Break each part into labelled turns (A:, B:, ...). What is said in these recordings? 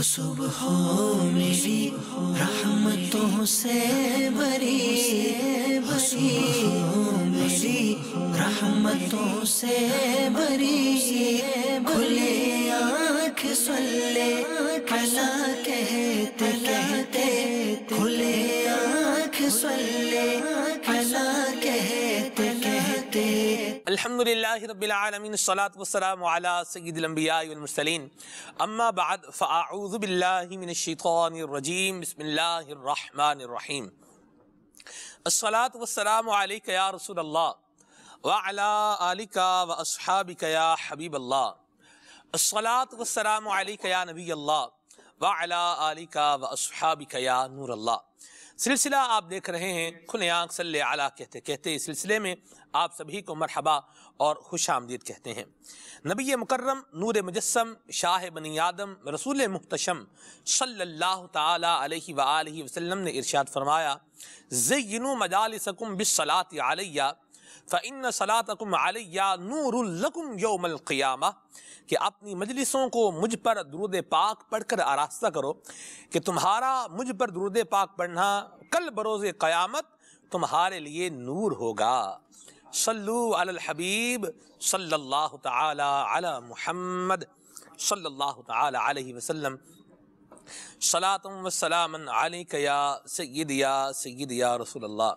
A: صبح میری رحمتوں سے بری، میری رحمتوں سے بری، کھلے آنکھ صلی علی کہتے کہتے، کھلے آنکھ صلی علی کہتے کہتے۔
B: الحمدللہ رب العالمین، الصلاة والسلام علی سید الانبیاء والمرسلین، اما بعد فاعوذ باللہ من الشیطان الرجیم، بسم اللہ الرحمن الرحیم۔ الصلاة والسلام علیک یا رسول اللہ وعلی آلک واصحابک یا حبیب اللہ۔ الصلاة والسلام علیک یا نبی اللہ وعلی آلک واصحابک یا نور اللہ۔ سلسلہ آپ دیکھ رہے ہیں کھلے آنکھ صلی علی کہتے کہتے۔ اس سلسلے میں آپ سبھی کو مرحبا اور خوش آمدید کہتے ہیں۔ نبی مکرم نور مجسم شاہ بنی آدم رسول محتشم صلی اللہ تعالی علیہ وآلہ وسلم نے ارشاد فرمایا، زینوا مجالسکم بالصلاۃ علیہ فإن صلاتکم علیہ نور لکم یوم القیامہ، کہ اپنی مجلسوں کو مجھ پر درود پاک پڑھ کر آراستہ کرو کہ تمہارا مجھ پر درود پاک پڑھنا کل بروز قیامت تمہارے لیے نور ہوگا۔ صلو علی الحبیب صلی اللہ تعالی علی محمد صلی اللہ تعالی علیہ وسلم، صلاۃ و سلام علیک یا سید یا رسول اللہ۔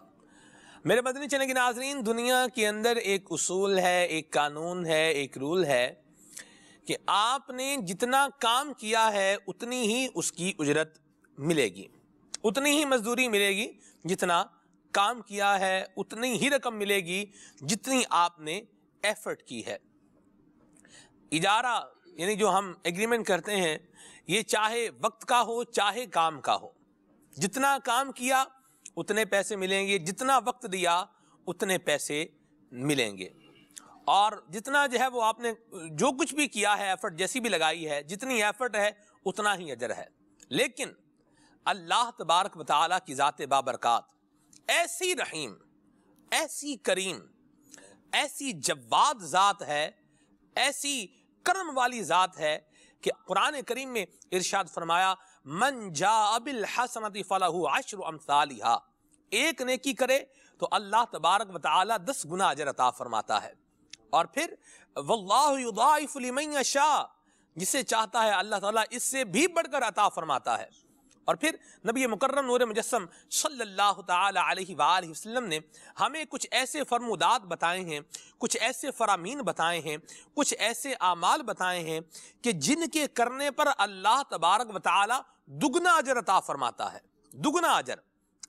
B: میرے مدنی چینل کے ناظرین، دنیا کے اندر ایک اصول ہے، ایک قانون ہے، ایک رول ہے کہ آپ نے جتنا کام کیا ہے اتنی ہی اس کی اجرت ملے گی، اتنی ہی مزدوری ملے گی۔ جتنا کام کیا ہے اتنی ہی رقم ملے گی جتنی آپ نے ایفرٹ کی ہے۔ اجارہ یعنی جو ہم ایگریمنٹ کرتے ہیں، یہ چاہے وقت کا ہو چاہے کام کا ہو، جتنا کام کیا اتنے پیسے ملیں گے، جتنا وقت دیا اتنے پیسے ملیں گے، اور جتنا جو ہے وہ آپ نے جو کچھ بھی کیا ہے، ایفرٹ جیسی بھی لگائی ہے، جتنی ایفرٹ ہے اتنا ہی اجر ہے۔ لیکن اللہ تبارک و تعالیٰ کی ذات بابرکات ایسی رحیم، ایسی کریم، ایسی جواد ذات ہے، ایسی کرم والی ذات ہے کہ قرآن کریم میں ارشاد فرمایا، من جاء بالحسنۃ فلہ عشر امثالھا، ایک نیکی کرے تو اللہ تبارک و تعالیٰ 10 گنا اجر عطا فرماتا ہے۔ اور پھر واللہ یضاعف لمن یشاء، جسے چاہتا ہے اللہ تعالیٰ اس سے بھی بڑھ کر عطا فرماتا ہے۔ اور پھر نبی مکرم نور مجسم صلی اللہ تعالی علیہ وآلہ وسلم نے ہمیں کچھ ایسے فرمودات بتائے ہیں، کچھ ایسے فرامین بتائے ہیں، کچھ ایسے اعمال بتائے ہیں کہ جن کے کرنے پر اللہ تبارک و تعالی دگنا اجر عطا فرماتا ہے، دگنا اجر۔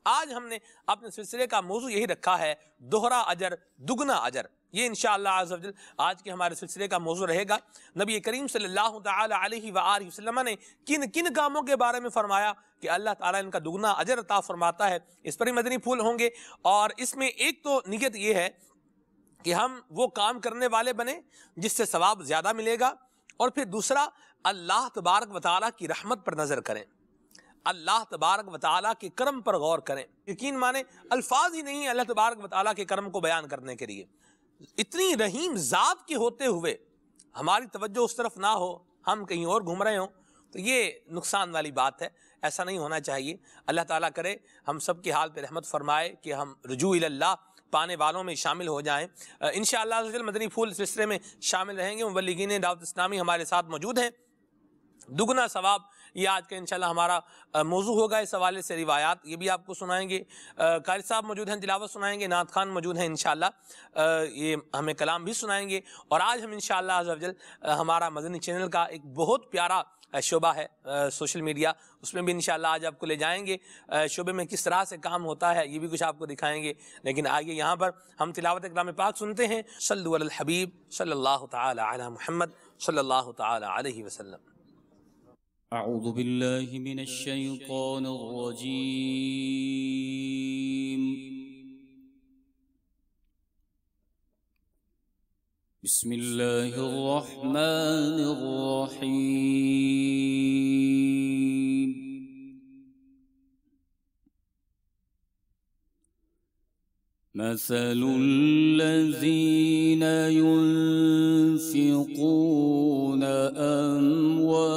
B: آج ہم نے اپنے سلسلے کا موضوع یہی رکھا ہے، دوہرا اجر دگنا اجر۔ یہ انشاءاللہ عز و جل آج کے ہمارے سلسلے کا موضوع رہے گا۔ نبی کریم صلی اللہ تعالی علیہ وآلہ وسلم نے کن کن کاموں کے بارے میں فرمایا کہ اللہ تعالیٰ ان کا دگنا اجر عطا فرماتا ہے، اس پر ہی مدنی پھول ہوں گے۔ اور اس میں ایک تو نیت یہ ہے کہ ہم وہ کام کرنے والے بنیں جس سے ثواب زیادہ ملے گا، اور پھر دوسرا اللہ تبارک و تعالیٰ کی رحمت پر نظر کریں، اللہ تبارک و تعالیٰ کے کرم پر غور کریں۔ یقین مانیں الفاظ ہی نہیں اللہ تبارک و تعالیٰ کے کرم کو بیان کرنے کے لیے۔ اتنی رحیم ذات کے ہوتے ہوئے ہماری توجہ اس طرف نہ ہو، ہم کہیں اور گھوم رہے ہوں، تو یہ نقصان والی بات ہے، ایسا نہیں ہونا چاہیے۔ اللہ تعالیٰ کرے ہم سب کے حال پہ رحمت فرمائے کہ ہم رجوع اللہ پانے والوں میں شامل ہو جائیں۔ انشاءاللہ عز و جل مدنی پھول سلسلے میں شامل رہیں گے، مبلغین دعوت اسلامی ہمارے ساتھ موجود ہیں۔ دگنا ثواب یہ آج کا انشاءاللہ ہمارا موضوع ہوگا۔ اس حوالے سے روایات یہ بھی آپ کو سنائیں گے، قاری صاحب موجود ہیں تلاوت سنائیں گے، نعت خان موجود ہیں انشاءاللہ یہ ہمیں کلام بھی سنائیں گے۔ اور آج ہم انشاءاللہ عز و جل ہمارا مدنی چینل کا ایک بہت پیارا شعبہ ہے سوشل میڈیا، اس میں بھی انشاءاللہ آج آپ کو لے جائیں گے، شعبے میں کس طرح سے کام ہوتا ہے یہ بھی کچھ آپ کو دکھائیں گے۔ لیکن آئیے یہاں پر ہم تلاوت کلام پاک سنتے ہیں۔ صلو علی الحبیب صلی اللہ تعالی علی محمد صلی اللہ تعالی علیہ وسلم۔
C: أعوذ بالله من الشيطان الرجيم بسم الله الرحمن الرحيم مثل الذين ينفقون أموالهم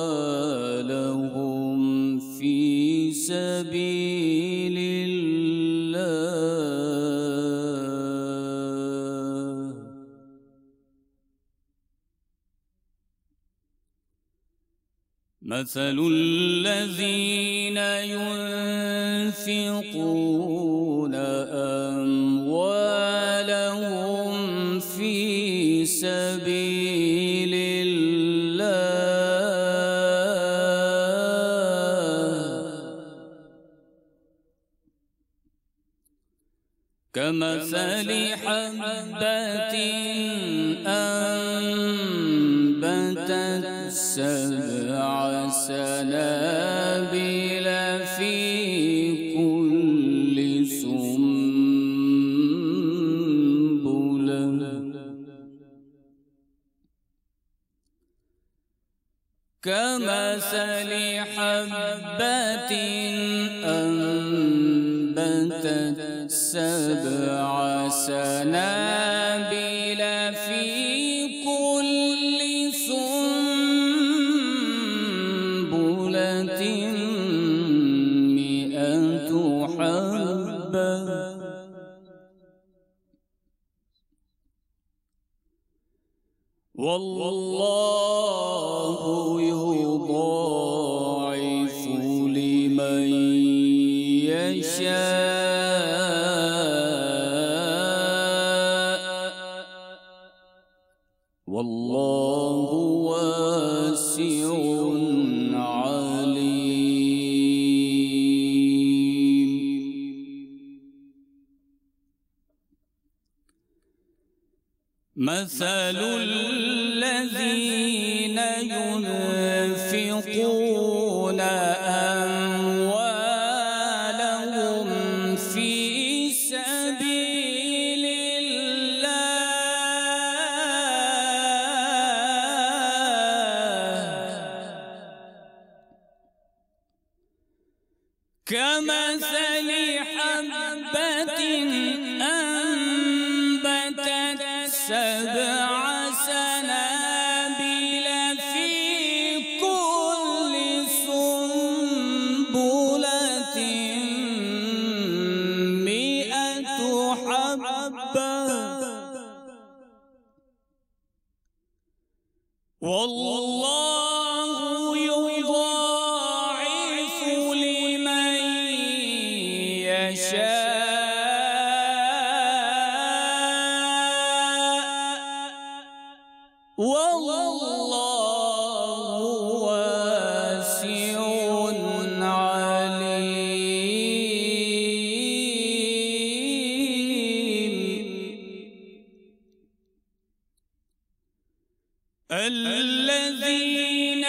C: سبيل الله مثل الذين ينفقون أموالهم في سبيل كمثل حبة أنبتت 7 سنابل في كل سنبلة كمثل حبة أنبتت 7 سنابل في كل سنبلة 100 حبة والله يضاعف لمن يشاء والله واسع عليم مثل الذين ينفقون أموالهم في سبيل الله كمثل حبة أنبتت 7 سنابل في كل سنبلة 100 حبة والله يضاعف لمن يشاء والله واسع عليم الذين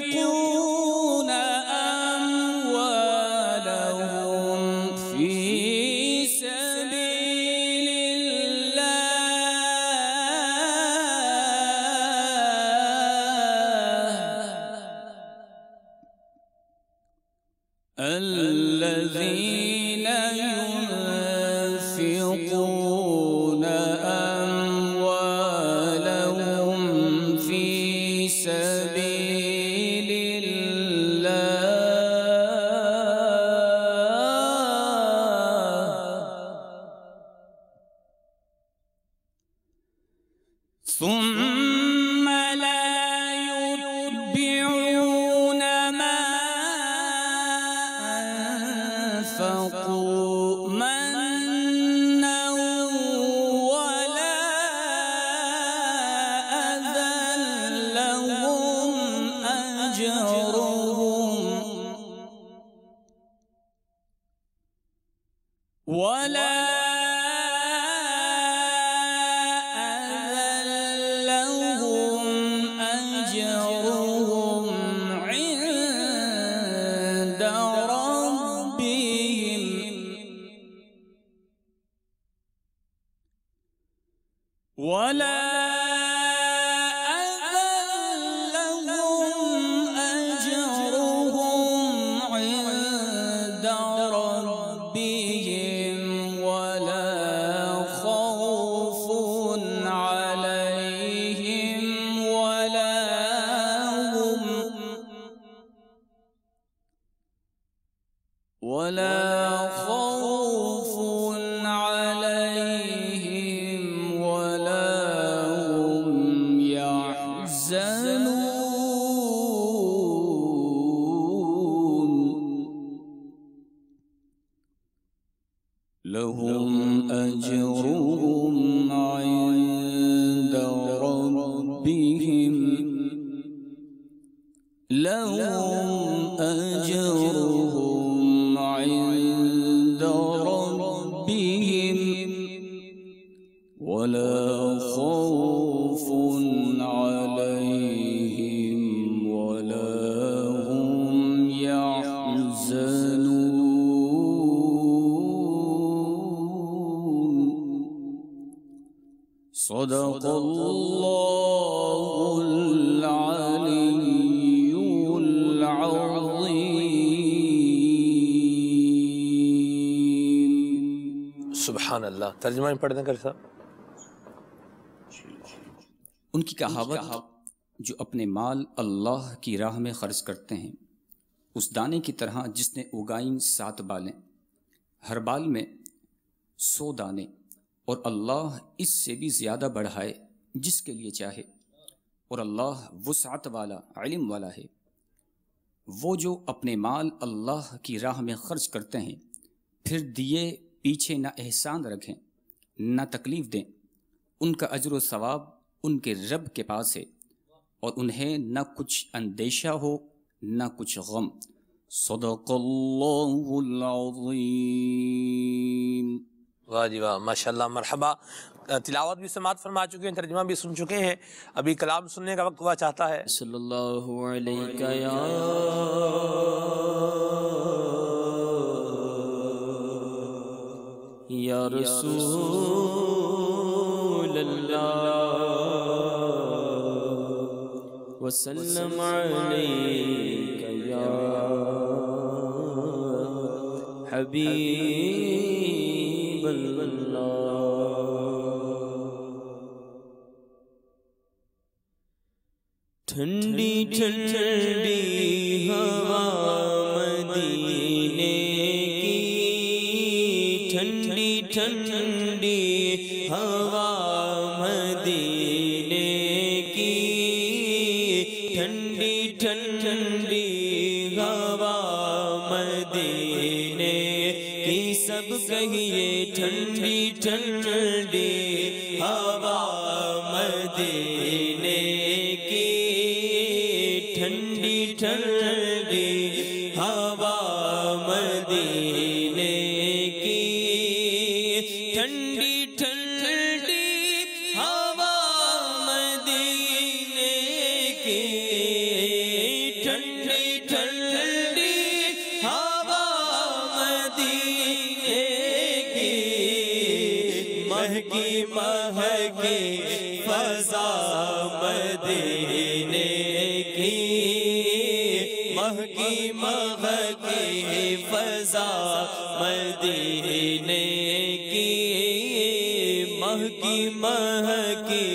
C: ينفقون أموالهم في سبيل الله الذين ينفقون أموالهم في سبيل الله ثم لا يتبعون ما أنفقوا منا ولا أذى لهم أجرهم عند ربهم ولا أذلهم أجرهم عند ربهم ولا خوف عليهم ولا هم ولا خوف عليهم ولا هم يحزنون لهم أجرهم عند ربهم لهم أجرهم عند ربهم ولا خوف عليهم ولا هم يحزنون صدق الله العلي العظيم.
B: سبحان اللہ. ترجمہ میں پڑھ دیں کر صاحب.
D: ان کی کہاوت جو اپنے مال اللہ کی راہ میں خرچ کرتے ہیں اس دانے کی طرح جس نے اگائیں 7 بالیں، ہر بال میں 100 دانے، اور اللہ اس سے بھی زیادہ بڑھائے جس کے لیے چاہے، اور اللہ وسعت والا علم والا ہے. وہ جو اپنے مال اللہ کی راہ میں خرچ کرتے ہیں پھر دیے پیچھے نہ احسان رکھیں نہ تکلیف دیں، ان کا اجر و ثواب ان کے رب کے پاس ہے اور انہیں نہ کچھ اندیشہ ہو نہ کچھ غم. صدق اللہ العظیم.
B: واہ جی واہ، ماشاءاللہ، مرحبا. تلاوت بھی سماعت فرما چکے ہیں، ترجمہ بھی سن چکے ہیں، ابھی کلام سننے کا وقت ہوا چاہتا ہے.
C: صلی اللہ علیہ یا رسول اللہ وسلم علیک یا حبیب اللہ. ٹھنڈی ٹھنڈی ہوا مدینے کی، ٹھنڈی ٹھنڈی ہوا مدینے کی، ٹھنڈی ٹھنڈی ہوا مدینے کی، سب کہیے ٹھنڈی ٹھنڈی ہوا مدینے کی، ٹھنڈی ٹھنڈی ہوا مدینے کی، ٹھنڈی ٹھنڈی ہوا مدینے کی، ٹھنڈی ٹھنڈی ہوا مدینے کی، مہکی مہکی فضا مدینے کی، مہکی مہکی فضا مدینے کی، مہکی مہکی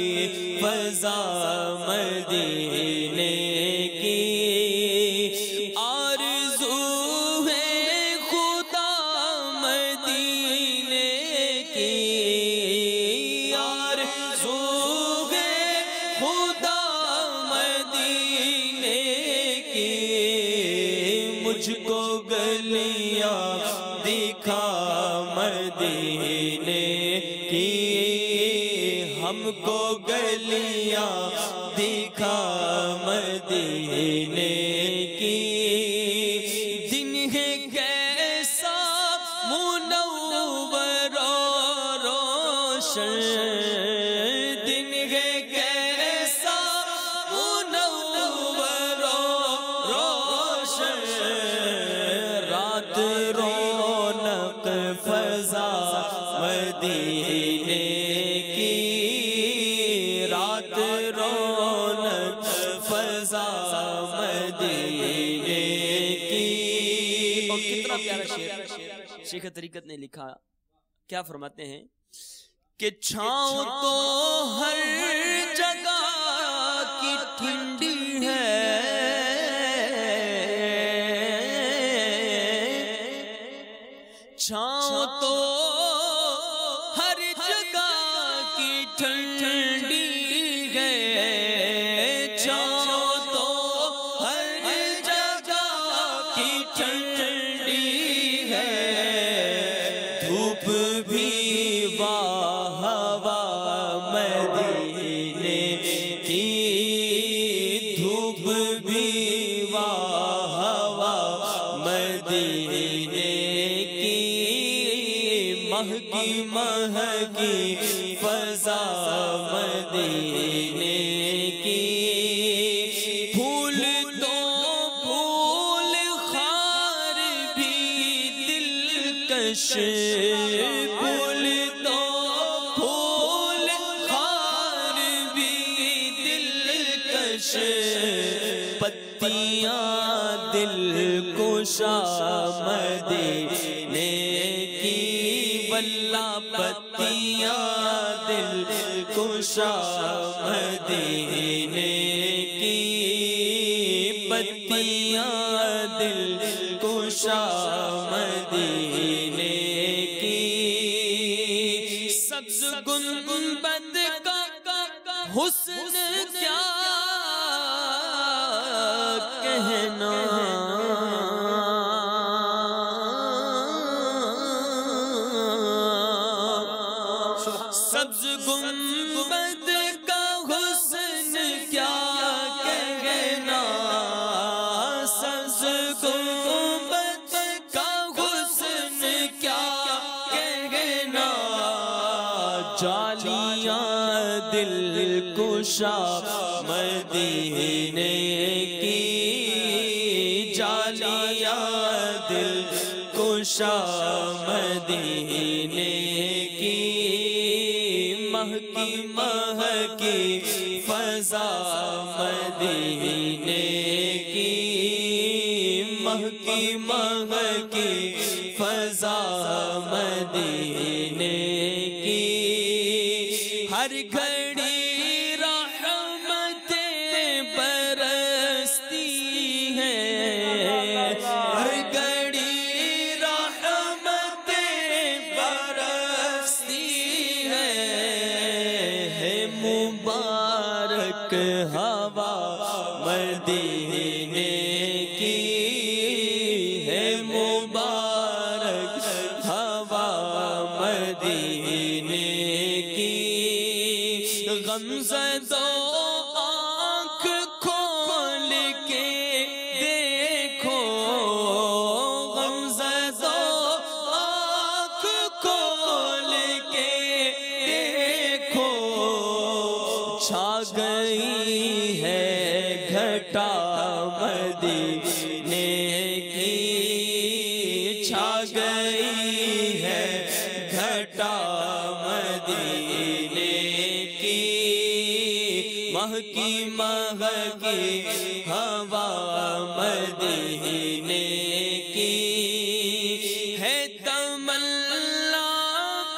C: فضا مدینے کی، آرزو ہے خدا مدینے کی، آرزو ہے خدا مدینے کی، مجھ کو گلیاں دکھا مدینے کی، ہم کو گلیاں دکھا مدینے کی، دن ہے کیسا منور و روشن، دن ہے کیسا منور و روشن، رات رونق فضا مدینے کی، رات رونق فضا مدینے کی.
E: اور کتنا پیارا شعر شیخ طریقت نے لکھا، کیا فرماتے ہیں کہ چھاؤں تو ہر جگہ کی ٹھنڈی ہے، چھاؤں تو ہر جگہ کی ٹھنڈی ہے، چھاؤں تو ہر جگہ کی ٹھنڈی ہے، دھوپ بھی واہ ہوا مدینے کی، دھوپ بھی واہ ہوا مدینے کی، مہکی مہکی فضا مدینے کی، پھول تو پھول خار بھی دلکش، پھول تو پھول خار بھی دلکش، پتیاں دل کشا مدینے کی، واللہ پتیاں دل کشا مدینے کی، پتیاں دل کشا مدینے کی، سبز گنبد کا حسن کیا کہنا، سبز گنبد کا حسن کیا کہنا، سبز گنبد کا حسن کیا کہنا، جالیاں دل کشا مدینے کی، جالیاں دل کشا مدینے کی، مہکی مہکی فضا مدینے کی، مہکی مہکی فضا مدینے کی، ہر گھڑی رحمتیں برستی ہیں، ہر گھڑی رحمتیں برستی ہیں، مبارک ہوا مدینے کی، ہے مبارک ہوا مدینے کی، غمزدہ آنکھ کھول کے دیکھو، غمزدہ آنکھ کھول کے دیکھو، چھا گئی ہے گھٹا مدینے کی، چھا گئی ہے گھٹا مدینے کی، مہکی مہکی ہوا مدینے کی، ہے تمنا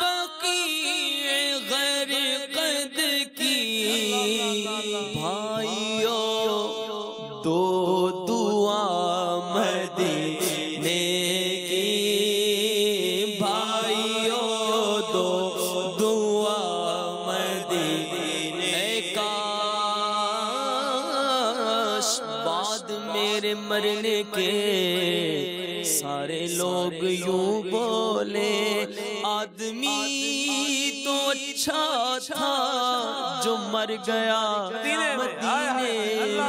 E: بقیع غرقد کی، بھائیو دو دعا مدینے کی، بھائیو دو دعا مدینے، کاش بعد میرے مرنے کے سارے لوگ یوں بولے، آدمی تو اچھا تھا جو مر گیا مدینے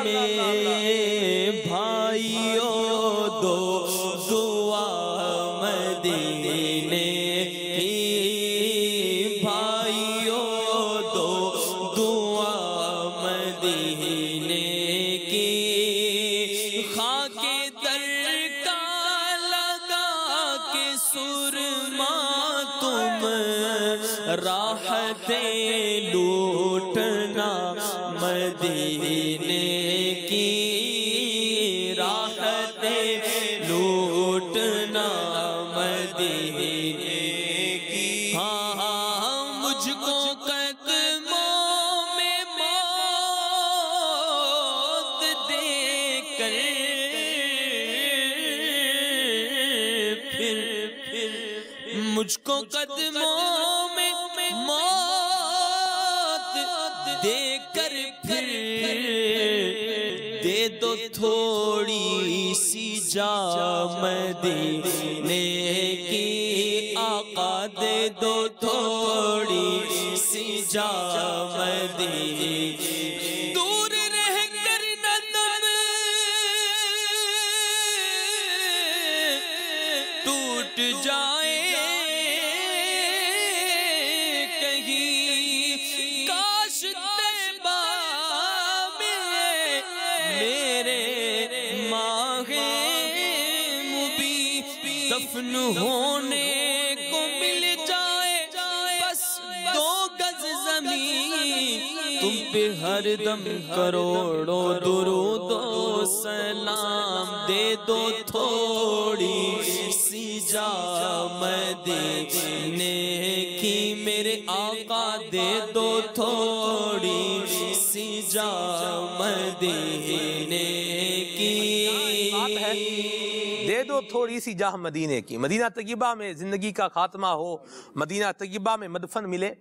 E: میں، بھائیو دو دعا مدینے کی، بھائیو دو دعا مدینے کی، خاک در کا لگا کے سرما تم راحتیں لوٹنا مدینے کی، راحتیں لوٹنا مدینے کی، ہاں ہاں مجھ کو قدموں میں موت دے کر، پھر مجھ کو قدموں میں موت دے کر پھر دے دو تھوڑی سی جا مدینے کی آقا، دے دو تھوڑی سی جا مدینے، دور رہ کر نہ تم ٹوٹ جائے کہیں، کاش طیبہ میں میرے ماہ مبی دفن ہونے کو مل جائے، بس 2 گز زمین تم پہ ہر دم کروڑوں درود و سلام، دے دو تھوڑی سی جا مدینے کی میرے آقا، دے دو تھوڑی سی جا مدینے کی،
B: دے دو تھوڑی سی جاہ مدینے کی۔ مدینہ طیبہ میں زندگی کا خاتمہ ہو، مدینہ طیبہ میں مدفن ملے۔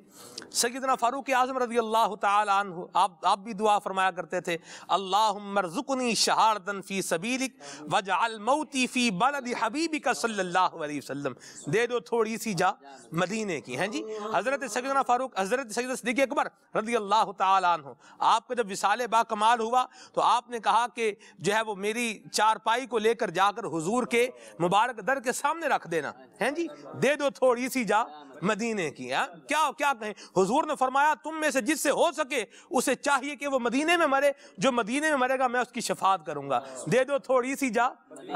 B: سیدنا فاروق اعظم رضی اللہ تعالی عنہ آپ بھی دعا فرمایا کرتے تھے، اللہم ارزقنی شہادۃ فی سبیلک واجعل موتی فی بلد حبیبک صلی اللہ علیہ وسلم، دے دو تھوڑی سی جا مدینے کی، ہیں جی۔ حضرت سیدنا فاروق، حضرت سیدنا صدیق اکبر رضی اللہ تعالی عنہ، آپ کا جب وصال با کمال ہوا تو آپ نے کہا کہ جو ہے وہ میری چارپائی کو لے کر جا کر حضور کے مبارک در کے سامنے رکھ دینا، ہیں جی، دے دو تھوڑی سی جا مدینے کی۔ کیا کہیں، حضور نے فرمایا تم میں سے جس سے ہو سکے اسے چاہیے کہ وہ مدینے میں مرے، جو مدینے میں مرے گا میں اس کی شفاعت کروں گا، دے دو تھوڑی سی جا۔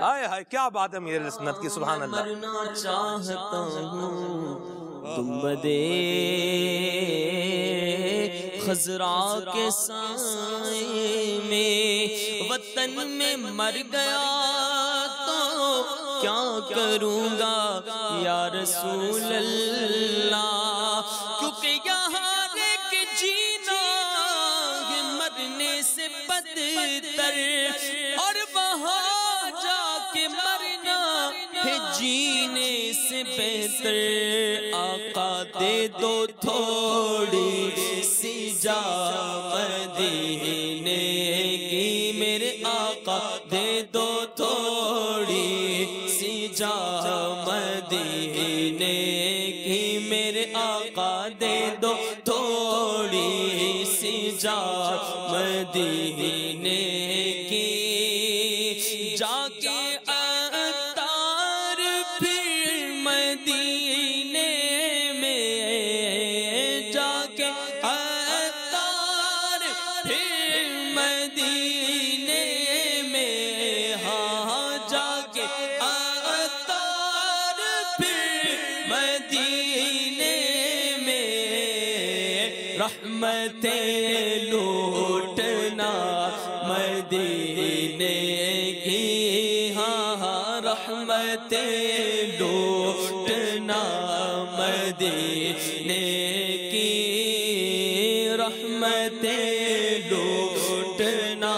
B: آئے ہائے کیا بات ہے میرے سنت کی، سبحان اللہ۔
E: مرنا چاہتا ہوں تم بدے خضرا کے سائے میں، وطن میں مر گیا تو کیا کروں گا یا رسول اللہ، کیونکہ یہاں رہ کے جینا ہے مرنے سے بدتر، اور وہاں جا کے مرنا ہے جینے سے بہتر، آقا دے دو تھوڑی سی جا مدینے کی میرے آقا، دے دو تھوڑی سی جا مدینے کی میرے آقا، دے دو تھوڑی سی جا مدینے کی، جا کے اتار پھر مدینے میں، جا کے اتار پھر مدینے میں، ہاں جا کے اتار پھر مدینے میں، رحمتیں لوٹنا مدینے کی، ہاں ہاں رحمتیں لوٹنا مدینے کی، رحمتیں لوٹنا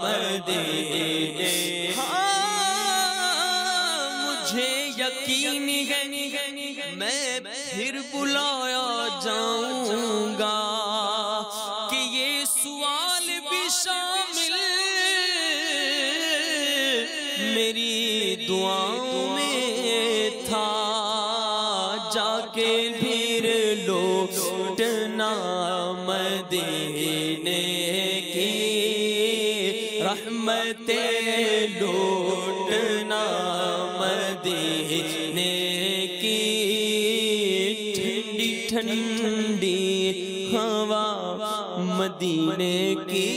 E: مدینے، مجھے یقین ہے میں پھر بلایا جاؤں گا، کہ یہ سوال بھی شامل میری دعاؤں میں تھا، جا کے پھر لوٹنا مدینے کی، رحمتیں لوٹنا مدینے کی، ٹھنڈی ٹھنڈی ہوا مدینے کی،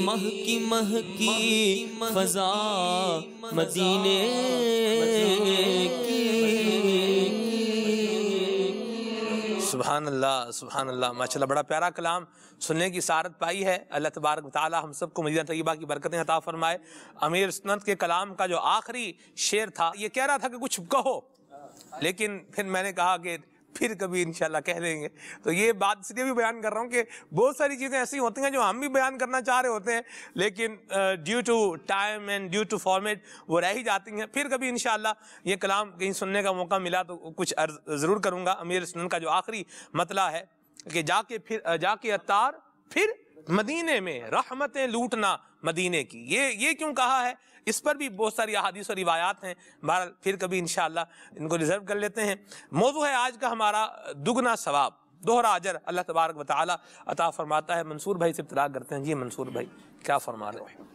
E: مہکی مہکی فضا مدینے کی۔
B: سبحان اللہ سبحان اللہ، ماشاءاللہ بڑا پیارا کلام سننے کی سعادت پائی ہے۔ اللہ تبارک و تعالی ہم سب کو مدینہ طیبہ کی برکتیں عطا فرمائے۔ امیر سنت کے کلام کا جو آخری شعر تھا یہ کہہ رہا تھا کہ کچھ کہو، لیکن پھر میں نے کہا کہ پھر کبھی انشاءاللہ کہہ دیں گے. تو یہ بات اس لیے بھی بیان کر رہا ہوں کہ بہت ساری چیزیں ایسی ہوتی ہیں جو ہم بھی بیان کرنا چاہ رہے ہوتے ہیں لیکن due to time and due to format وہ رہ ہی جاتی ہیں. پھر کبھی انشاءاللہ یہ کلام کہیں سننے کا موقع ملا تو کچھ عرض ضرور کروں گا. امیر سنن کا جو آخری مطلع ہے کہ جا کے عطار پھر مدینے میں رحمتیں لوٹنا مدینے کی، یہ کیوں کہا ہے؟ اس پر بھی بہت ساری احادیث اور روایات ہیں. بہرحال پھر کبھی انشاءاللہ ان کو ریزرو کر لیتے ہیں. موضوع ہے آج کا ہمارا دگنا ثواب، دوہرا اجر اللہ تبارک و تعالی عطا فرماتا ہے. منصور بھائی سے ابتدا کرتے ہیں. جی منصور بھائی کیا فرما رہے ہیں؟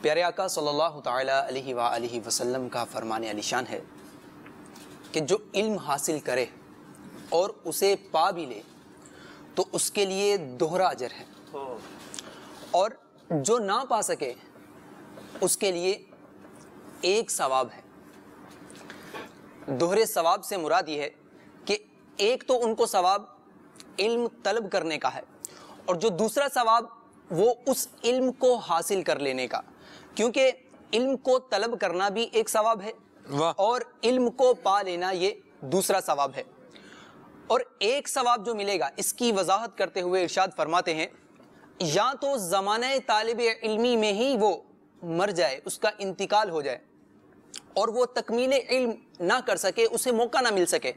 F: پیارے آقا صلی اللہ تعالی علیہ وآلہ وسلم کا فرمان علی شان ہے کہ جو علم حاصل کرے اور اسے پا بھی لے تو اس کے لیے دوہرا اجر ہے، اور جو نہ پا سکے اس کے لیے ایک ثواب ہے. دوہرے ثواب سے مراد یہ ہے کہ ایک تو ان کو ثواب علم طلب کرنے کا ہے، اور جو دوسرا ثواب وہ اس علم کو حاصل کر لینے کا، کیونکہ علم کو طلب کرنا بھی ایک ثواب ہے اور علم کو پا لینا یہ دوسرا ثواب ہے. اور ایک ثواب جو ملے گا اس کی وضاحت کرتے ہوئے ارشاد فرماتے ہیں یا تو زمانہ طالب علمی میں ہی وہ مر جائے، اس کا انتقال ہو جائے اور وہ تکمیل علم نہ کر سکے، اسے موقع نہ مل سکے،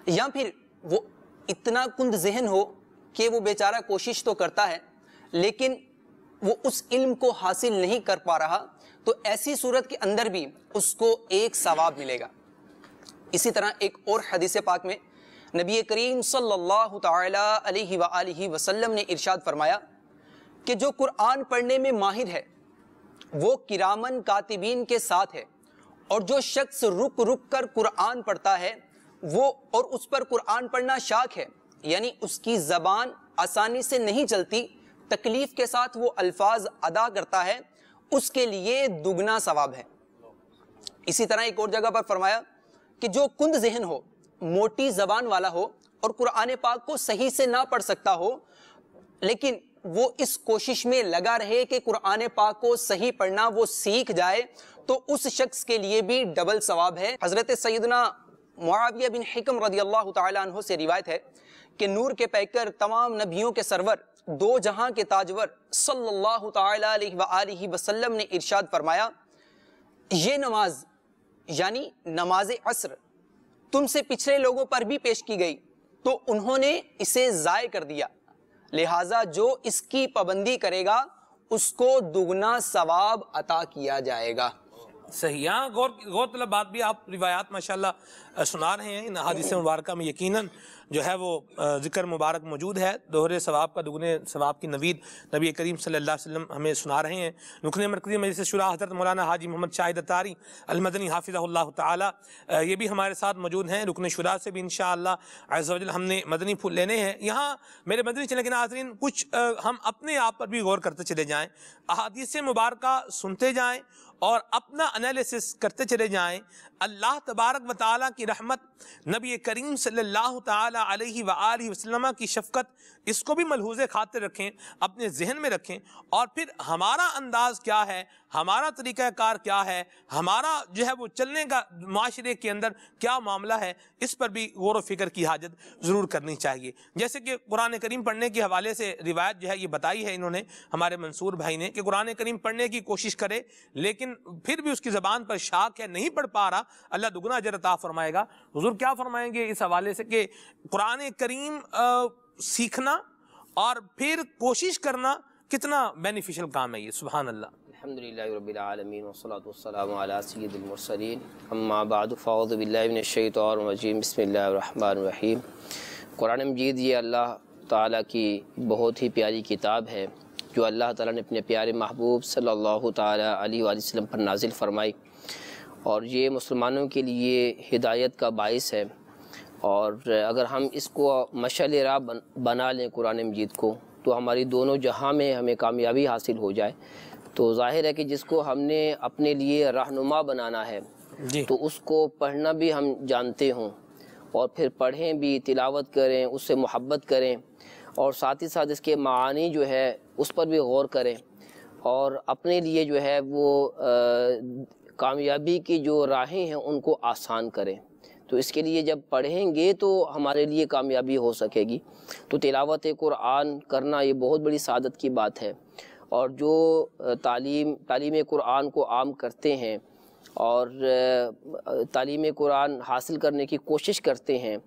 F: یا پھر وہ اتنا کند ذہن ہو کہ وہ بیچارہ کوشش تو کرتا ہے لیکن وہ اس علم کو حاصل نہیں کر پا رہا، تو ایسی صورت کے اندر بھی اس کو ایک ثواب ملے گا. اسی طرح ایک اور حدیث پاک میں نبی کریم صلی اللہ تعالی علیہ وآلہ وسلم نے ارشاد فرمایا کہ جو قرآن پڑھنے میں ماہر ہے وہ کرامن کاتبین کے ساتھ ہے، اور جو شخص رک رک کر قرآن پڑھتا ہے وہ اور اس پر قرآن پڑھنا شاق ہے، یعنی اس کی زبان آسانی سے نہیں چلتی، تکلیف کے ساتھ وہ الفاظ ادا کرتا ہے، اس کے لیے دگنا ثواب ہے. اسی طرح ایک اور جگہ پر فرمایا کہ جو کند ذہن ہو، موٹی زبان والا ہو اور قرآن پاک کو صحیح سے نہ پڑھ سکتا ہو لیکن وہ اس کوشش میں لگا رہے کہ قرآن پاک کو صحیح پڑھنا وہ سیکھ جائے، تو اس شخص کے لیے بھی ڈبل ثواب ہے. حضرت سیدنا معاویہ بن حکم رضی اللہ تعالی عنہ سے روایت ہے کہ نور کے پیکر، تمام نبیوں کے سرور، دو جہاں کے تاجور صلی اللہ تعالی علیہ وآلہ وسلم نے ارشاد فرمایا یہ نماز یعنی نماز عصر تم سے پچھلے لوگوں پر بھی پیش کی گئی تو انہوں نے اسے ضائع کر دیا، لہٰذا جو اس کی پابندی کرے گا اس کو دگنا ثواب عطا کیا جائے گا.
B: صحیح. یہاں غور طلب بات بھی آپ روایات ماشاءاللہ سنا رہے ہیں. ان حدیث مبارکہ میں یقیناً جو ہے وہ ذکر مبارک موجود ہے. دوہرے ثواب کا دگنے ثواب کی نوید نبی کریم صلی اللہ علیہ وسلم ہمیں سنا رہے ہیں. رکن مرکزی مجلس شورا حضرت مولانا حاجی محمد شاہد اتاری المدنی حافظہ اللہ تعالی یہ بھی ہمارے ساتھ موجود ہیں. رکن شورا سے بھی انشاءاللہ عز و جل ہم نے مدنی پھول لینے ہیں. یہاں میرے مدنی چینل کے ناظرین کچھ ہم اپنے آپ پر بھی غور کرتے چلے جائیں، احادیث مبارکہ سنتے جائیں اور اپنا انالیسس کرتے چلے جائیں. اللہ تبارک و تعالیٰ کی رحمت، نبی کریم صلی اللہ تعالیٰ علیہ وآلہ وسلم کی شفقت، اس کو بھی ملحوظ خاطر رکھیں، اپنے ذہن میں رکھیں، اور پھر ہمارا انداز کیا ہے، ہمارا طریقہ کار کیا ہے، ہمارا جو ہے وہ چلنے کا معاشرے کے اندر کیا معاملہ ہے، اس پر بھی غور و فکر کی حاجت ضرور کرنی چاہیے. جیسے کہ قرآن کریم پڑھنے کے حوالے سے روایت جو ہے یہ بتائی ہے انہوں نے، ہمارے منصور بھائی نے، کہ قرآن کریم پڑھنے کی کوشش کرے لیکن پھر بھی اس کی زبان پر شاک ہے، نہیں پڑھ پا رہا، اللہ دگنا اجر عطا فرمائے گا. حضور کیا فرمائیں گے اس حوالے سے کہ قرآن کریم سیکھنا اور پھر کوشش کرنا کتنا بینیفیشل کام ہے یہ؟ سبحان اللہ.
G: الحمدللہ رب العالمین والصلاة والسلام علی سید المرسلین، اما بعد فاعوذ باللہ من الشیطان الرجیم، بسم اللہ الرحمن الرحیم. قرآن مجید یہ اللہ تعالیٰ کی بہت ہی پیاری کتاب ہے جو اللہ تعالیٰ نے اپنے پیارے محبوب صلی اللہ تعالیٰ علیہ وآلہ وسلم پر نازل فرمائی، اور یہ مسلمانوں کے لیے ہدایت کا باعث ہے. اور اگر ہم اس کو مشعل راہ بنا لیں قرآن مجید کو تو ہماری دونوں جہاں میں ہمیں کامیابی حاصل ہو جائے. تو ظاہر ہے کہ جس کو ہم نے اپنے لیے رہنما بنانا ہے تو اس کو پڑھنا بھی ہم جانتے ہوں، اور پھر پڑھیں بھی، تلاوت کریں، اس سے محبت کریں، اور ساتھ ہی ساتھ اس کے معانی جو ہے اس پر بھی غور کریں، اور اپنے لیے جو ہے وہ کامیابی کی جو راہیں ہیں ان کو آسان کریں. تو تو اس کے لیے جب پڑھیں گے تو ہمارے لیے کامیابی ہو سکے گی۔ تو تلاوت قرآن کرنا یہ بہت بڑی سعادت کی بات ہے، اور جو تعلیم قرآن کو عام کرتے ہیں اور تعلیم قرآن حاصل کرنے کی کوشش کرتے ہیں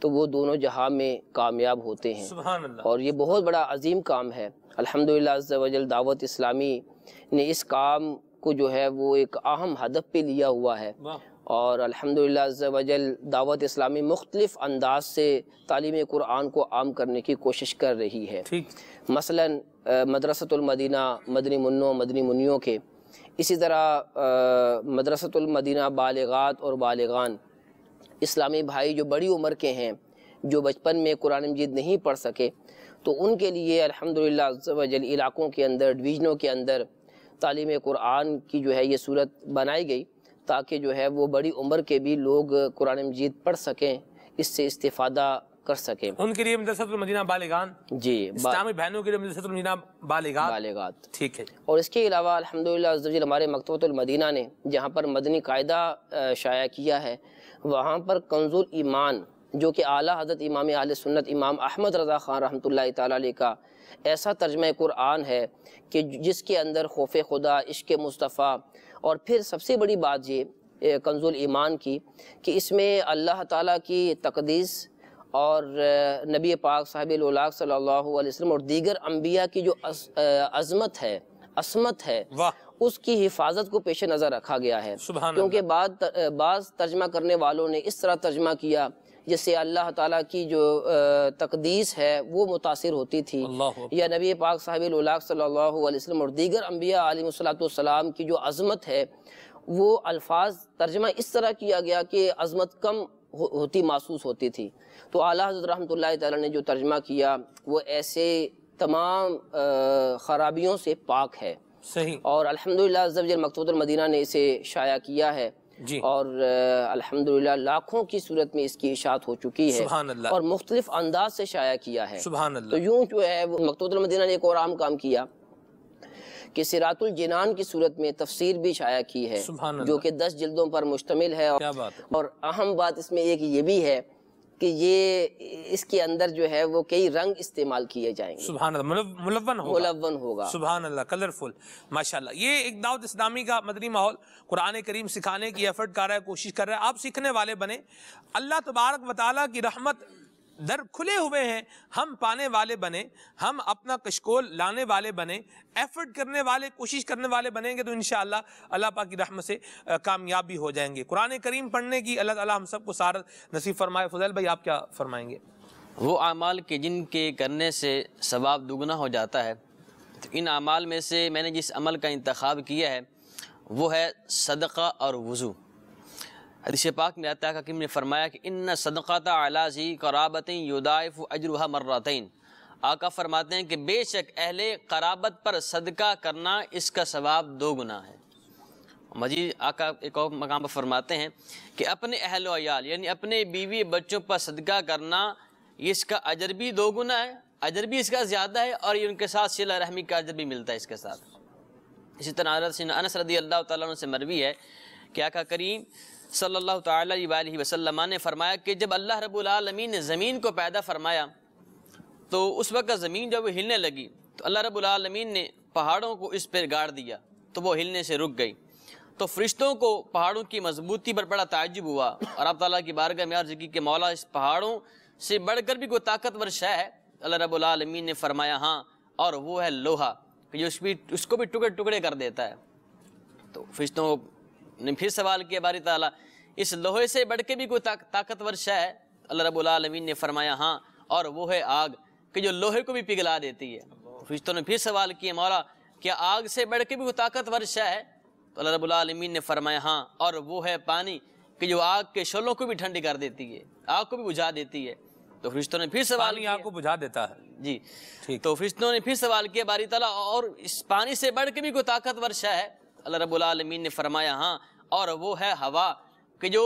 G: تو وہ دونوں جہاں میں کامیاب ہوتے ہیں۔
B: سبحان اللہ۔
G: اور یہ بہت بڑا عظیم کام ہے۔ الحمدللہ عز و جل دعوت اسلامی نے اس کام کو جو ہے وہ ایک اہم ہدف پہ لیا ہوا ہے، اور الحمدللہ عز و جل دعوت اسلامی مختلف انداز سے تعلیم قرآن کو عام کرنے کی کوشش کر رہی ہے۔ مثلاً مدرسۃ المدینہ مدنی منوں مدنی منیوں کے، اسی طرح مدرسۃ المدینہ بالغات اور بالغان اسلامی بھائی جو بڑی عمر کے ہیں، جو بچپن میں قرآن مجید نہیں پڑھ سکے، تو ان کے لیے الحمدللہ عز و جل علاقوں کے اندر، ڈویژنوں کے اندر تعلیم قرآن کی جو ہے یہ صورت بنائی گئی، تاکہ جو ہے وہ بڑی عمر کے بھی لوگ قرآن مجید پڑھ سکیں، اس سے استفادہ کر سکیں۔
B: ان کے لیے مدرسۃ المدینہ بالغان،
G: جی،
B: اسلامی بہنوں کے لیے مدرسۃ المدینہ بالغات، ٹھیک ہے۔
G: اور اس کے علاوہ الحمدللہ عز و جل ہمارے مکتبۃ المدینہ نے جہاں پر مدنی قاعدہ شائع کیا ہے، وہاں پر کنز الایمان جو کہ اعلیٰ حضرت امام اہل سنت امام احمد رضا خان رحمۃ اللہ تعالیٰ علیہ کا ایسا ترجمہ قرآن ہے کہ جس کے اندر خوف خدا، عشق مصطفیٰ، اور پھر سب سے بڑی بات یہ کنز الایمان کی کہ اس میں اللہ تعالیٰ کی تقدیس اور نبی پاک صاحب الاولاق صلی اللہ علیہ وسلم اور دیگر انبیاء کی جو عظمت ہے، عصمت ہے، اس کی حفاظت کو پیش نظر رکھا گیا ہے۔ کیونکہ بعض ترجمہ کرنے والوں نے اس طرح ترجمہ کیا جس سے اللہ تعالیٰ کی جو تقدیس ہے وہ متاثر ہوتی تھی، یا نبی پاک صاحب الاولاق صلی اللہ علیہ وسلم اور دیگر انبیاء علیہ السلام کی جو عظمت ہے وہ الفاظ ترجمہ اس طرح کیا گیا کہ عظمت کم ہوتی محسوس ہوتی تھی۔ تو اعلیٰ حضرت رحمۃ اللہ تعالیٰ نے جو ترجمہ کیا وہ ایسے تمام خرابیوں سے پاک ہے،
B: صحیح،
G: اور الحمدللہ عز و جل مکتبۃ المدینہ نے اسے شائع کیا ہے، اور الحمدللہ لاکھوں کی صورت میں اس کی اشاعت ہو چکی ہے، اور مختلف انداز سے شائع کیا ہے۔ تو یوں جو ہے وہ مکتبۃ المدینہ نے ایک اور عام کام کیا کہ صراط الجنان کی صورت میں تفسیر بھی شائع کی ہے، جو کہ 10 جلدوں پر مشتمل ہے، اور اہم بات اس میں ایک یہ بھی ہے کہ یہ اس کے اندر جو ہے وہ کئی رنگ استعمال کیے جائیں گے،
B: سبحان اللہ،
G: ملون ہوگا،
B: سبحان اللہ، کلرفل، ماشاءاللہ۔ یہ ایک دعوت اسلامی کا مدنی ماحول قرآن کریم سکھانے کی ایفرٹ کر رہا ہے، کوشش کر رہا ہے، آپ سیکھنے والے بنے، اللہ تبارک و تعالیٰ کی رحمت در کھلے ہوئے ہیں، ہم پانے والے بنے، ہم اپنا کشکول لانے والے بنے، ایفرٹ کرنے والے، کوشش کرنے والے بنیں گے تو انشاءاللہ اللہ پاک کی رحمت سے کامیابی ہو جائیں گے۔ قرآن کریم پڑھنے کی اللہ تعالیٰ ہم سب کو سعادت نصیب فرمائے۔ فضل بھائی آپ کیا فرمائیں گے؟
E: وہ اعمال کے جن کے کرنے سے ثواب دگنا ہو جاتا ہے، تو ان اعمال میں سے میں نے جس عمل کا انتخاب کیا ہے وہ ہے صدقہ اور وضو۔ حدیث پاک میں آتا ہے کہ حکیم نے فرمایا کہ ان صدقۃ علی ذی قرابۃ یضاعف اجرها مرتين، آقا فرماتے ہیں کہ بے شک اہل قرابت پر صدقہ کرنا اس کا ثواب 2 گنا ہے۔ مزید آقا ایک اور مقام پر فرماتے ہیں کہ اپنے اہل و عیال یعنی اپنے بیوی بچوں پر صدقہ کرنا اس کا اجر بھی 2 گنا ہے، اجر بھی اس کا زیادہ ہے، اور یہ ان کے ساتھ صلہ رحمی کا اجر بھی ملتا ہے اس کے ساتھ۔ اسی طرح حضرت انس رضی اللہ تعالیٰ عنہ سے مروی ہے کہ آقا کریم صلی اللہ تعالیٰ علیہ وسلم نے فرمایا کہ جب اللہ رب العالمین نے زمین کو پیدا فرمایا تو اس وقت زمین جب ہلنے لگی تو اللہ رب العالمین نے پہاڑوں کو اس پر گاڑ دیا تو وہ ہلنے سے رک گئی۔ تو فرشتوں کو پہاڑوں کی مضبوطی پر بڑا تعجب ہوا، اور آپ تعالیٰ کی بارگاہ میں عرض کی کہ مولا اس پہاڑوں سے بڑھ کر بھی کوئی طاقتور شے ہے؟ اللہ رب العالمین نے فرمایا ہاں، اور وہ ہے لوہا کہ جو اس کو بھی ٹکڑے ٹکڑے کر دیتا ہے۔ تو فرشتوں نے پھر سوال کیا باری تعالیٰ اس لوہے سے بڑھ کے بھی کوئی طاقتور شے ہے؟ اللہ رب العالمین نے فرمایا ہاں، اور وہ ہے آگ کہ جو لوہے کو بھی پگھلا دیتی ہے۔ فرشتوں نے پھر سوال کیا مولا کیا آگ سے بڑھ کے بھی کوئی طاقتور شے ہے؟ تو اللہ رب العالمین نے فرمایا ہاں، اور وہ ہے پانی کہ جو آگ کے شعلوں کو بھی ٹھنڈی کر دیتی ہے، آگ کو بھی بجھا دیتی ہے۔ تو فرشتوں نے پھر سوال کیا،
B: آگ کو بجھا دیتا ہے
E: جی، تو فرشتوں نے پھر سوال کیا باری تعالیٰ اور اس پانی سے بڑھ کے بھی کوئی طاقتور شے ہے؟ اللہ رب العالمین نے فرمایا ہاں، اور وہ ہے ہوا کہ جو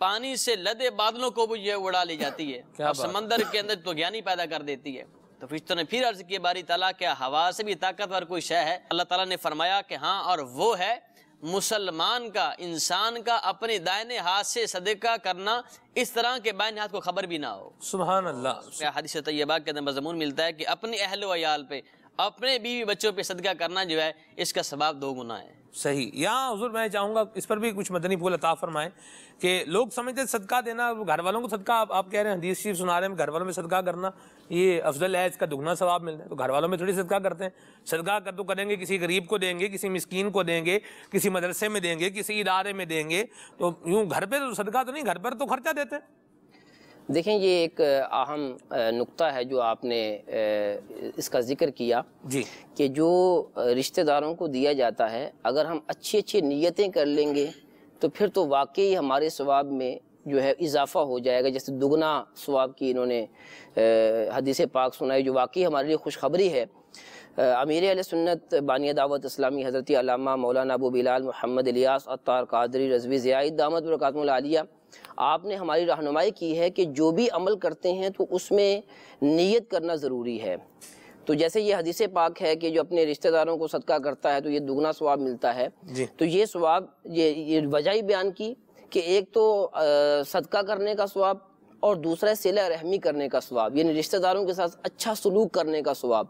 E: پانی سے لدے بادلوں کو بھی اڑا لی جاتی ہے اور سمندر کے اندر تو گیانی پیدا کر دیتی ہے۔ تو فرشتوں نے پھر عرض کی باری تعالیٰ کیا ہوا سے بھی طاقتور کوئی شے ہے؟ اللہ تعالیٰ نے فرمایا کہ ہاں، اور وہ ہے مسلمان کا، انسان کا اپنے دائنے ہاتھ سے صدقہ کرنا اس طرح کے بائیں ہاتھ کو خبر بھی نہ ہو۔
B: سبحان اللہ۔
E: حدیث طیبہ کے اندر مضمون ملتا ہے کہ اپنے اہل و عیال پہ، اپنے بیوی بچوں پہ صدقہ کرنا جو ہے اس کا ثواب 2 گنا ہے۔
B: صحیح۔ یہاں حضور میں چاہوں گا اس پر بھی کچھ مدنی پھول عطا فرمائیں کہ لوگ سمجھتے ہیں صدقہ دینا، گھر والوں کو صدقہ، آپ کہہ رہے ہیں حدیث شریف سنا رہے ہیں گھر والوں میں صدقہ کرنا یہ افضل ہے، اس کا دگنا ثواب ملتا ہے، تو گھر والوں میں تھوڑی صدقہ کرتے ہیں۔ صدقہ تو کریں گے، کسی غریب کو دیں گے، کسی مسکین کو دیں گے، کسی مدرسے میں دیں گے، کسی ادارے میں دیں گے، تو یوں گھر پہ تو صدقہ تو نہیں، گھر پر تو خرچہ دیتے ہیں۔
G: دیکھیں یہ ایک اہم نقطہ ہے جو آپ نے اس کا ذکر کیا
B: جی،
G: کہ جو رشتہ داروں کو دیا جاتا ہے اگر ہم اچھی اچھی نیتیں کر لیں گے تو پھر تو واقعی ہمارے ثواب میں جو ہے اضافہ ہو جائے گا، جیسے دگنا ثواب کی انہوں نے حدیث پاک سنائی جو واقعی ہمارے لیے خوشخبری ہے۔ امیر اہل سنت بانی دعوت اسلامی حضرت علامہ مولانا ابو بلال محمد الیاس عطار قادری رضوی زیاد دامت برکاتہ العالیہ، آپ نے ہماری رہنمائی کی ہے کہ جو بھی عمل کرتے ہیں تو اس میں نیت کرنا ضروری ہے۔ تو جیسے یہ حدیث پاک ہے کہ جو اپنے رشتہ داروں کو صدقہ کرتا ہے تو یہ دگنا ثواب ملتا ہے، تو یہ ثواب یہ وجہ ہی بیان کی کہ ایک تو صدقہ کرنے کا ثواب اور دوسرا صلہ رحمی کرنے کا ثواب، یعنی رشتہ داروں کے ساتھ اچھا سلوک کرنے کا ثواب۔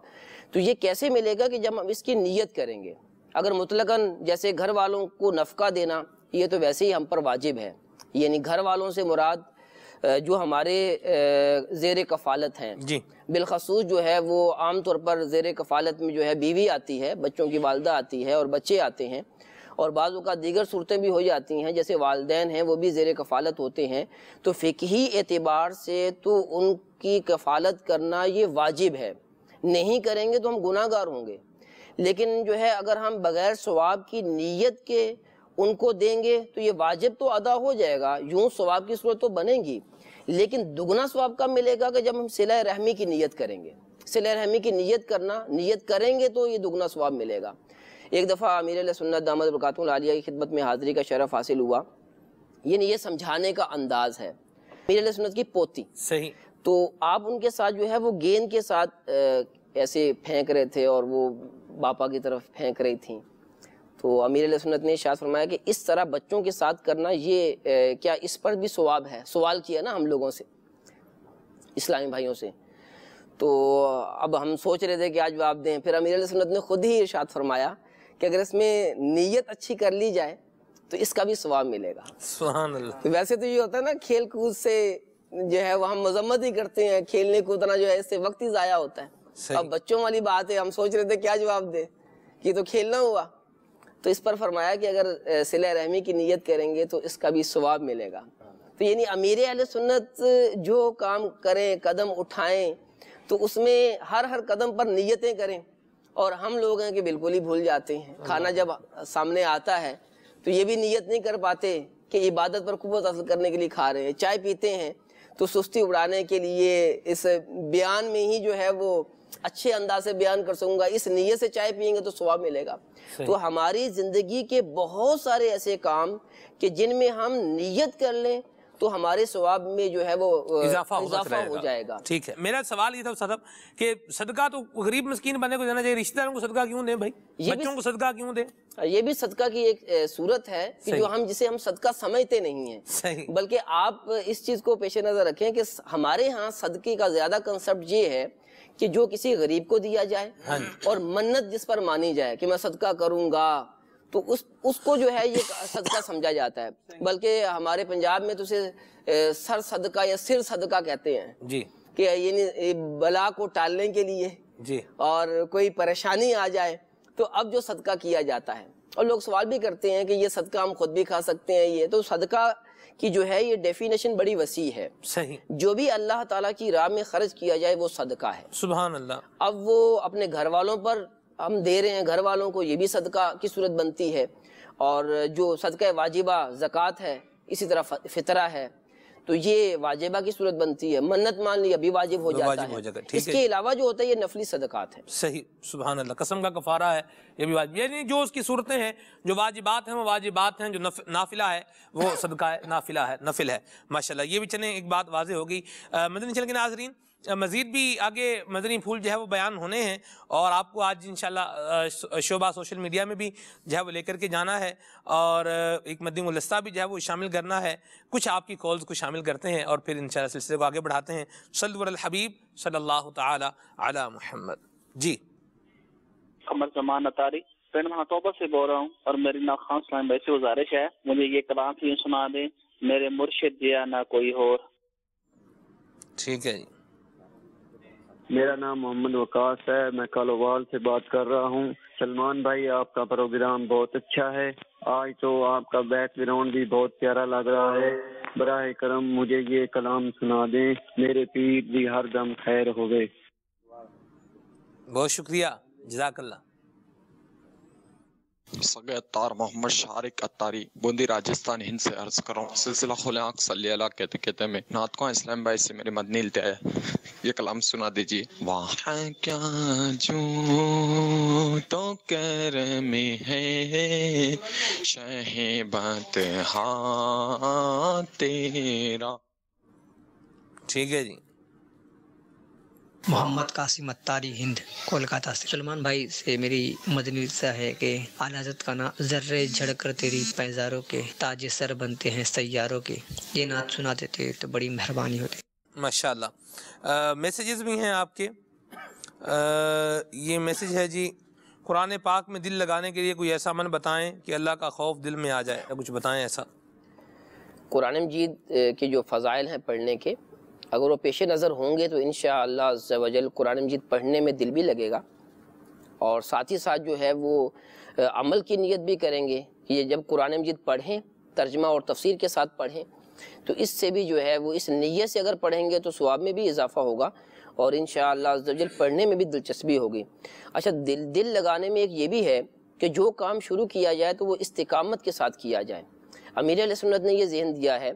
G: تو یہ کیسے ملے گا کہ جب ہم اس کی نیت کریں گے۔ اگر مطلقاً جیسے گھر والوں کو نفقہ دینا یہ تو ویسے ہی ہم پر واجب ہے، یعنی گھر والوں سے مراد جو ہمارے زیر کفالت ہیں، بالخصوص جو ہے وہ عام طور پر زیر کفالت میں جو ہے بیوی آتی ہے، بچوں کی والدہ آتی ہے اور بچے آتے ہیں، اور بعض اوقات دیگر صورتیں بھی ہو جاتی ہیں جیسے والدین ہیں وہ بھی زیر کفالت ہوتے ہیں، تو فقہی اعتبار سے تو ان کی کفالت کرنا یہ واجب ہے، نہیں کریں گے تو ہم گناہ گار ہوں گے۔ لیکن جو ہے اگر ہم بغیر ثواب کی نیت کے ان کو دیں گے تو یہ واجب تو ادا ہو جائے گا، یوں ثواب کی صورت تو بنے گی، لیکن دگنا ثواب کب ملے گا کہ جب ہم صلہ رحمی کی نیت کریں گے۔ صلہ رحمی کی نیت کریں گے تو یہ دگنا ثواب ملے گا۔ ایک دفعہ امیر علیہ سنت دامت برکاتہ العالیہ کی خدمت میں حاضری کا شرف حاصل ہوا، یعنی یہ سمجھانے کا انداز ہے۔ امیر علیہ سنت کی پوتی،
B: صحیح،
G: تو آپ ان کے ساتھ جو ہے وہ گیند کے ساتھ ایسے پھینک رہے تھے اور وہ باپا کی طرف پھینک رہی تھیں، تو امیر علیہ سنت نے ارشاد فرمایا کہ اس طرح بچوں کے ساتھ کرنا یہ کیا اس پر بھی ثواب ہے؟ سوال کیا نا ہم لوگوں سے، اسلامی بھائیوں سے، تو اب ہم سوچ رہے تھے کہ آج جواب دیں، پھر امیر علیہ سنت نے خود ہی ارشاد فرمایا کہ اگر اس میں نیت اچھی کر لی جائے تو اس کا بھی ثواب ملے گا۔
B: سبحان اللہ۔
G: ویسے تو یہ ہوتا ہے نا کھیل کود سے جو ہے وہ ہم مذمت ہی کرتے ہیں، کھیلنے کودنا جو ہے اس سے وقت ہی ضائع ہوتا ہے، اب بچوں والی بات ہے، ہم سوچ رہے تھے کیا جواب دیں کہ تو کھیلنا ہوا، تو اس پر فرمایا کہ اگر صلہ رحمی کی نیت کریں گے تو اس کا بھی ثواب ملے گا۔ تو یعنی امیر اہل سنت جو کام کریں، قدم اٹھائیں، تو اس میں ہر قدم پر نیتیں کریں، اور ہم لوگ ہیں کہ بالکل ہی بھول جاتے ہیں، کھانا جب سامنے آتا ہے تو یہ بھی نیت نہیں کر پاتے کہ عبادت پر قوت حاصل کرنے کے لیے کھا رہے ہیں، چائے پیتے ہیں تو سستی اڑانے کے لیے اس بیان میں ہی جو ہے وہ اچھے انداز سے بیان کر سکوں گا، اس نیت سے چائے پیئیں گے تو ثواب ملے گا۔ تو ہماری زندگی کے بہت سارے ایسے کام کہ جن میں ہم نیت کر لیں تو ہمارے ثواب میں جو ہے وہ اضافہ ہو جائے گا۔
B: ٹھیک ہے، میرا سوال یہ تھا صاحب کہ صدقہ تو غریب مسکین بندے کو دینا چاہیے، رشتہ داروں کو صدقہ کیوں دیں بھائی؟ بچوں کو صدقہ کیوں دیں؟
G: یہ بھی صدقہ کی ایک صورت ہے کہ جو جسے ہم صدقہ سمجھتے نہیں ہیں، بلکہ آپ اس چیز کو پیش نظر رکھیں کہ ہمارے ہاں صدقے کا زیادہ کنسپٹ یہ ہے کہ جو کسی غریب کو دیا جائے اور منت جس پر مانی جائے کہ میں صدقہ کروں گا، تو اس کو جو ہے یہ صدقہ سمجھا جاتا ہے۔ بلکہ ہمارے پنجاب میں تو اسے سر صدقہ یا سر صدقہ کہتے ہیں،
B: جی،
G: کہ یعنی بلا کو ٹالنے کے لیے
B: جی،
G: اور کوئی پریشانی آ جائے تو اب جو صدقہ کیا جاتا ہے، اور لوگ سوال بھی کرتے ہیں کہ یہ صدقہ ہم خود بھی کھا سکتے ہیں، یہ تو صدقہ کی جو ہے یہ ڈیفینیشن بڑی وسیع ہے۔
B: صحیح،
G: جو بھی اللہ تعالیٰ کی راہ میں خرچ کیا جائے وہ صدقہ ہے۔
B: سبحان اللہ۔
G: اب وہ اپنے گھر والوں پر ہم دے رہے ہیں، گھر والوں کو یہ بھی صدقہ کی صورت بنتی ہے، اور جو صدقہ واجبہ زکوٰۃ ہے، اسی طرح فطرہ ہے تو یہ واجبہ کی صورت بنتی ہے، منت مان لی ابھی واجب ہو جاتا ہے۔ اس کے علاوہ جو ہوتا ہے یہ نفلی صدقات ہیں۔
B: صحیح، سبحان اللہ۔ قسم کا کفارہ ہے، یہ بھی واجب، یعنی جو اس کی صورتیں ہیں، جو واجبات ہیں وہ واجبات ہیں، جو نافلہ ہے وہ صدقہ ہے، نافلہ ہے، نفل ہے۔ ماشاءاللہ، یہ بھی چلیں ایک بات واضح ہوگی۔ مدنی چینل کے ناظرین، مزید بھی آگے مدنی پھول جو ہے وہ بیان ہونے ہیں، اور آپ کو آج انشاءاللہ شعبہ سوشل میڈیا میں بھی جو ہے وہ لے کر کے جانا ہے، اور ایک مدنی گلدستہ بھی جو ہے وہ شامل کرنا ہے۔ کچھ آپ کی کالز کو شامل کرتے ہیں اور پھر انشاءاللہ سلسلے کو آگے بڑھاتے ہیں۔ صلو علی الحبیب صلی اللہ تعالی علی محمد۔ جی
H: قمر زمان اتاری پنڈ مہاتوبہ سے بول رہا ہوں، اور میری ناخوان اسلام بھائی سے گزارش ہے مجھے یہ کلام سے سنا دیں، میرے مرشد جیا نہ کوئی اور۔
B: ٹھیک ہے جی۔
I: میرا نام محمد وقاص ہے، میں کالووال سے بات کر رہا ہوں۔ سلمان بھائی آپ کا پروگرام بہت اچھا ہے، آج تو آپ کا بیک گراؤنڈ بھی بہت پیارا لگ رہا ہے۔ براہ کرم مجھے یہ کلام سنا دیں، میرے پیر بھی ہر دم خیر ہوئے۔
B: بہت شکریہ، جزاک اللہ۔
J: سگے اتار محمد شارق اتاری بوندی راجستھان ہند سے عرض کروں، سلسلہ کھولے آنکھ صلی اللہ کہتے کہتے میں نعت خواں اسلام بھائی سے میرے مدنی التہا ہے، یہ کلام سنا دیجیے۔ وہاں کیا جو تو کرم ہے شہ بات ہاں تیرا۔
B: ٹھیک ہے جی۔
K: محمد قاسم اتاری ہند کولکاتہ سے۔ سلمان بھائی سے میری مدنی التجا ہے کہ اعلیٰ حضرت کا نام ذرے جھڑ کر تیری پیزاروں کے تاج سر بنتے ہیں سیاروں کے، یہ نعت سنا دیتے تو بڑی مہربانی ہوتی۔
B: ماشاءاللہ۔ میسیجز بھی ہیں آپ کے۔ یہ میسیج ہے جی، قرآن پاک میں دل لگانے کے لیے کوئی ایسا عمل بتائیں کہ اللہ کا خوف دل میں آ جائے، کچھ بتائیں ایسا۔
G: قرآن مجید کے جو فضائل ہیں پڑھنے کے، اگر وہ پیش نظر ہوں گے تو انشاءاللہ عز و جل قرآن مجید پڑھنے میں دل بھی لگے گا، اور ساتھ ہی ساتھ جو ہے وہ عمل کی نیت بھی کریں گے کہ یہ جب قرآن مجید پڑھیں، ترجمہ اور تفسیر کے ساتھ پڑھیں، تو اس سے بھی جو ہے وہ اس نیت سے اگر پڑھیں گے تو ثواب میں بھی اضافہ ہوگا، اور انشاءاللہ عز و جل پڑھنے میں بھی دلچسپی ہوگی۔ اچھا، دل لگانے میں ایک یہ بھی ہے کہ جو کام شروع کیا جائے تو وہ استقامت کے ساتھ کیا جائے۔ امیر علیہ سنت نے یہ ذہن دیا ہے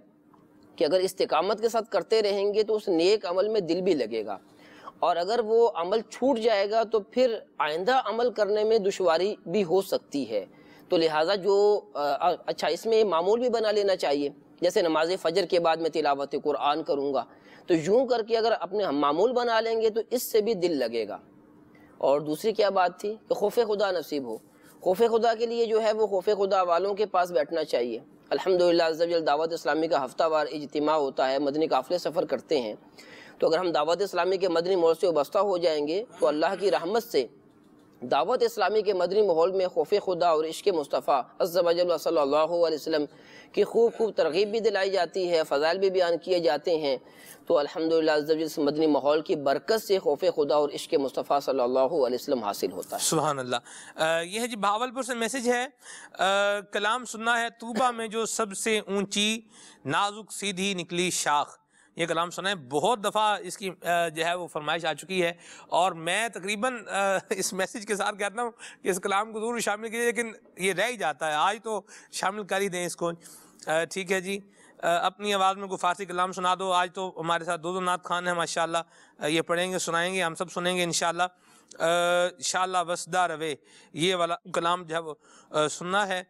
G: کہ اگر استقامت کے ساتھ کرتے رہیں گے تو اس نیک عمل میں دل بھی لگے گا، اور اگر وہ عمل چھوٹ جائے گا تو پھر آئندہ عمل کرنے میں دشواری بھی ہو سکتی ہے۔ تو لہٰذا جو اچھا اس میں معمول بھی بنا لینا چاہیے، جیسے نماز فجر کے بعد میں تلاوت قرآن کروں گا، تو یوں کر کے اگر اپنے ہم معمول بنا لیں گے تو اس سے بھی دل لگے گا۔ اور دوسری کیا بات تھی کہ خوف خدا نصیب ہو۔ خوف خدا کے لیے جو ہے وہ خوف خدا والوں کے پاس بیٹھنا چاہیے۔ الحمدللہ عز و جل دعوت اسلامی کا ہفتہ وار اجتماع ہوتا ہے، مدنی قافلے سفر کرتے ہیں، تو اگر ہم دعوت اسلامی کے مدنی ماحول سے وابستہ ہو جائیں گے تو اللہ کی رحمت سے دعوت اسلامی کے مدنی ماحول میں خوف خدا اور عشق مصطفیٰ عز و جل صلی اللہ علیہ وسلم کی خوب ترغیب بھی دلائی جاتی ہے، فضائل بھی بیان کیے جاتے ہیں، تو الحمدللہ عز و جل اس مدنی ماحول کی برکت سے خوف خدا اور عشق مصطفیٰ صلی اللہ علیہ وسلم حاصل ہوتا ہے۔
B: سبحان اللہ۔ یہ ہے جی بہاولپور سے میسج ہے، کلام سننا ہے طوبہ میں جو سب سے اونچی نازک سیدھی نکلی شاخ، یہ کلام سنا ہے، بہت دفعہ اس کی جو ہے وہ فرمائش آ چکی ہے، اور میں تقریباً اس میسج کے ساتھ کہتا ہوں کہ اس کلام کو ضرور شامل کیجیے، لیکن یہ رہ ہی جاتا ہے، آج تو شامل کر ہی دیں اس کو۔ ٹھیک ہے جی، اپنی آواز میں کوئی فارسی کلام سنا دو۔ آج تو ہمارے ساتھ دو نعت خوان ہیں ماشاءاللہ، یہ پڑھیں گے سنائیں گے، ہم سب سنیں گے انشاءاللہ۔ انشاءاللہ وسدہ روے، یہ والا کلام جو ہے وہ سننا ہے۔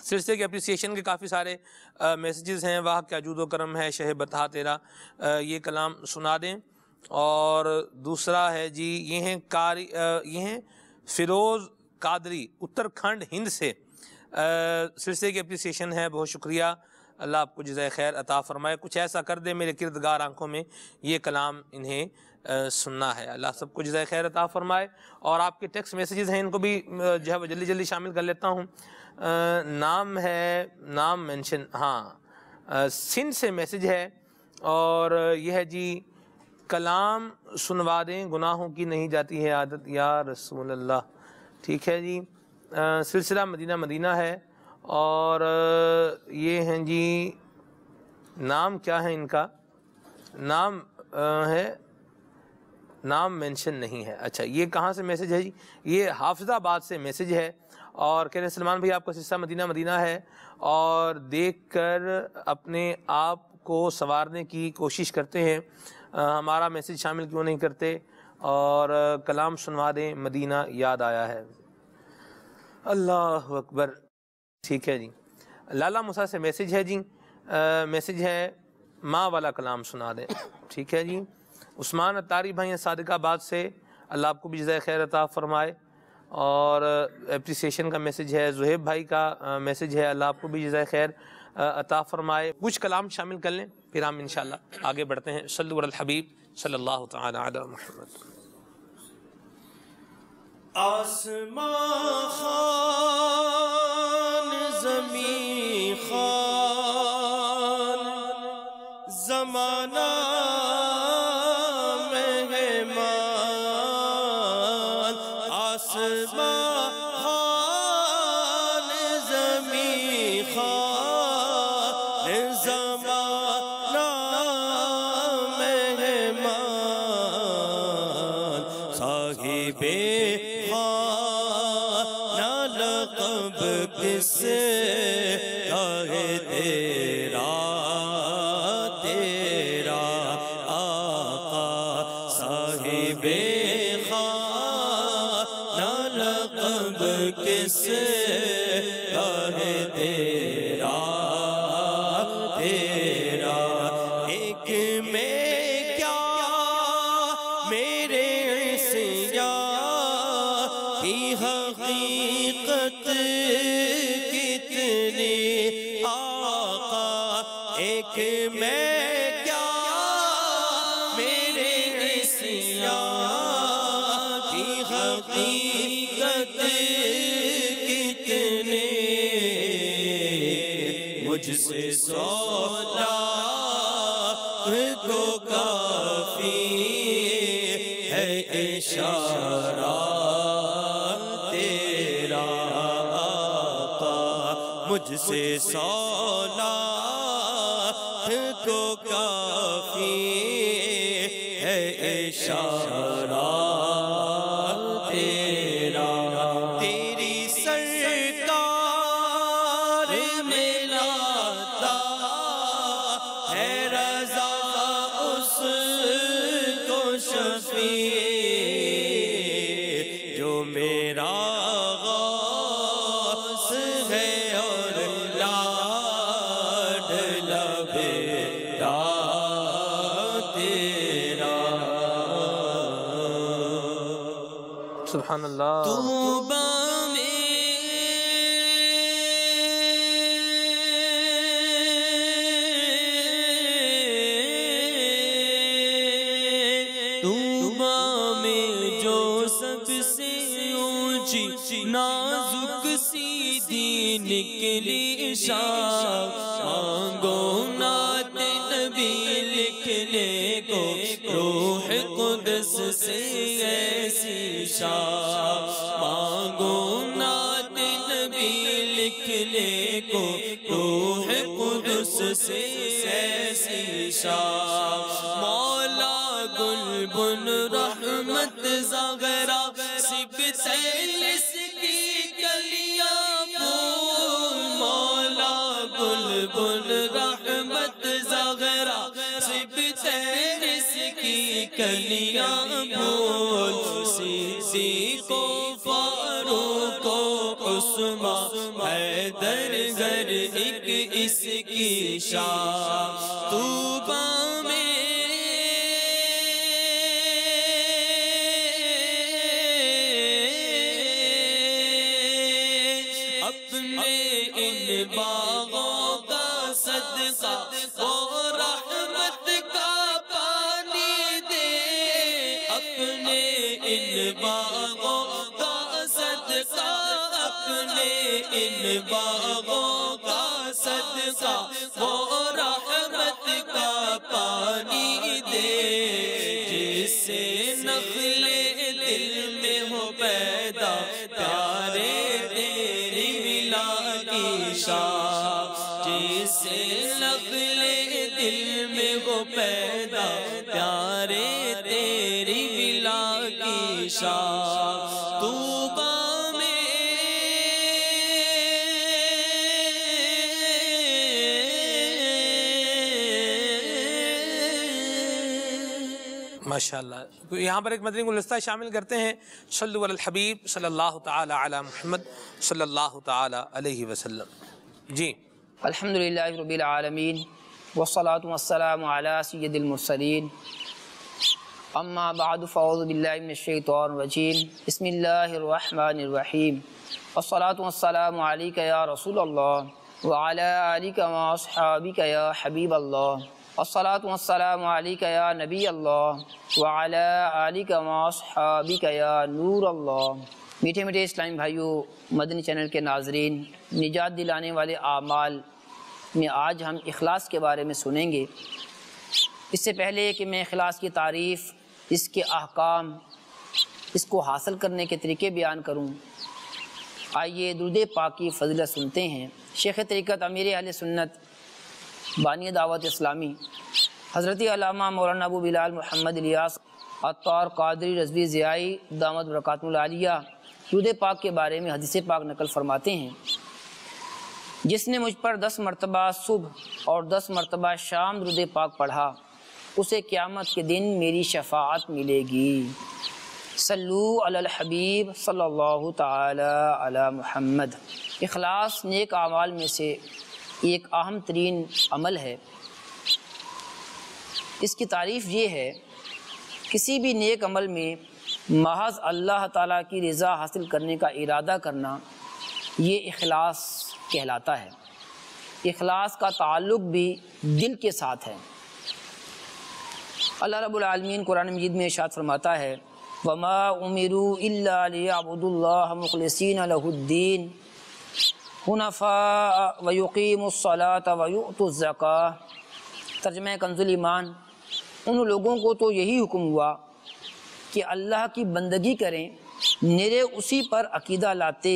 B: سلسلے کے اپریسیشن کے کافی سارے میسیجز ہیں، واہ کیا جود و کرم ہے شہ بتا تیرا، یہ کلام سنا دیں۔ اور دوسرا ہے جی، یہ ہیں فیروز قادری اتراکھنڈ ہند سے، سلسلے کی اپریسیشن ہے، بہت شکریہ، اللہ آپ کو جزائے خیر عطا فرمائے۔ کچھ ایسا کر دے میرے کردگار آنکھوں میں، یہ کلام انہیں سننا ہے، اللہ سب کو جزائے خیر عطا فرمائے۔ اور آپ کے ٹیکسٹ میسیجز ہیں، ان کو بھی جو ہے وہ جلدی شامل کر لیتا ہوں۔ نام مینشن، ہاں سندھ سے میسیج ہے، اور یہ ہے جی، کلام سنوا دیں گناہوں کی نہیں جاتی ہے عادت یا رسول اللہ۔ ٹھیک ہے جی، سلسلہ مدینہ ہے، اور یہ ہیں جی، نام کیا ہے ان کا، نام ہے، نام مینشن نہیں ہے۔ اچھا، یہ کہاں سے میسج ہے جی؟ یہ حافظ آباد سے میسج ہے، اور کہہ رہے ہیں سلمان بھائی آپ کا سلسلہ مدینہ ہے، اور دیکھ کر اپنے آپ کو سنوارنے کی کوشش کرتے ہیں، ہمارا میسج شامل کیوں نہیں کرتے، اور کلام سنوا دیں مدینہ یاد آیا ہے۔ اللہ اکبر۔ ٹھیک ہے جی، لالا موسیٰ سے میسج ہے جی، میسج ہے ماں والا کلام سنا دیں۔ ٹھیک ہے جی، عثمان اتاری بھائی ہیں صادق آباد سے، اللہ آپ کو بھی جزائے خیر عطا فرمائے، اور اپریسیشن کا میسج ہے۔ زہیب بھائی کا میسج ہے، اللہ آپ کو بھی جزائے خیر عطا فرمائے۔ کچھ کلام شامل کر لیں پھر ہم انشاءاللہ آگے بڑھتے ہیں۔ صلو علی الحبیب صلی اللہ تعالی علی محمد۔
C: آسمان خان زمین خان زمانہ مہمان، آسمان خان زمین خان زمانہ مہمان، صاحب کس ہے تیرا تیرا آقا، صاحب خان لقب کس ہے تیرا تیرا، ایک میں کیا میرے عصیان کی حقیقت کتنی آقا، ایک میں کیا میرے عصیان کی حقیقت کتنی، مجھ سے سولا کو کافی ہے اشارہ تیرا آقا، مجھ سے سولا کو کافی ہے اشارہ تیرا، تیری سرکار میں لاتا ہے رضا اس کو شفیع جو میرا غوث ہے اور لاڈلا بیٹا تیرا،
B: سبحان اللہ۔
C: طوبیٰ نازک سی دین نکلی شاخ، مانگو نعت نبی لکھنے کو روح قدس سے ایسی شاخ، مانگو نعت نبی لکھنے کو روح قدس سے ایسی شاخ، مولا گلبن رحمت زغرا سبتیلس کی کلیاں پھول، مولا گلبن رحمت زغرا سبتیلس کی کلیاں پھول، صدیق و فاروق و عثمان حیدر گھر ایک اس کی شان، طوبیٰ باغوں کا صدقہ وہ رحمت کا پانی دے، اپنے ان باغوں کا صدقہ، اپنے ان باغوں کا صدقہ وہ رحمت کا پانی دے، جس سے نخل دل میں ہو پیدا پیارے تیری ولا کی شاخ، جسے نخل دل میں وہ پیدا پیارے تیری ولا کی شاخ، طوبیٰ
B: ماشاءاللہ۔ یہاں پر ایک مدنی گلدستہ شامل کرتے ہیں، صلو علی الحبیب صلی اللہ تعالی علی محمد صلی اللہ تعالی علیہ وسلم۔ جی
G: الحمدللہ رب العالمین والصلاة والسلام علی سید المرسلین اما بعد فاعوذ باللہ من الشیطان الرجیم بسم اللہ الرحمن الرحیم والصلاة والسلام علیک یا رسول اللہ وعلی آلک واصحابک یا حبیب اللہ والصلاة والسلام علیک یا نبی اللہ وعلی آلک واصحابک یا نور اللہ۔ میٹھے میٹھے اسلامی بھائیوں، مدنی چینل کے ناظرین، نجات دلانے والے اعمال میں آج ہم اخلاص کے بارے میں سنیں گے۔ اس سے پہلے کہ میں اخلاص کی تعریف، اس کے احکام، اس کو حاصل کرنے کے طریقے بیان کروں، آئیے درود پاک کی فضیلت سنتے ہیں۔ شیخ طریقت امیر اہل سنت بانی دعوت اسلامی حضرت علامہ مولانا ابو بلال محمد الیاس عطار قادری رضوی ضیائی دامت برکاتہ العالیہ درود پاک کے بارے میں حدیث پاک نقل فرماتے ہیں، جس نے مجھ پر 10 مرتبہ صبح اور 10 مرتبہ شام درود پاک پڑھا، اسے قیامت کے دن میری شفاعت ملے گی۔ صلو علی الحبیب صلی اللہ تعالی علی محمد۔ اخلاص نیک اعمال میں سے ایک اہم ترین عمل ہے۔ اس کی تعریف یہ ہے، کسی بھی نیک عمل میں محض اللہ تعالیٰ کی رضا حاصل کرنے کا ارادہ کرنا، یہ اخلاص کہلاتا ہے۔ اخلاص کا تعلق بھی دل کے ساتھ ہے۔ اللہ رب العالمین قرآن مجید میں ارشاد فرماتا ہے، وَمَا أُمِرُوا إِلَّا لِيَعْبُدُوا اللَّهَ مُخْلِصِينَ لَهُ الدِّينَ حُنَفَاءَ وَيُقِيمُوا الصَّلَاةَ وَيُؤْتُوا الزَّكَاةَ۔ ترجمہ کنز الایمان، ان لوگوں کو تو یہی حکم ہوا کہ اللہ کی بندگی کریں، نرے اسی پر عقیدہ لاتے،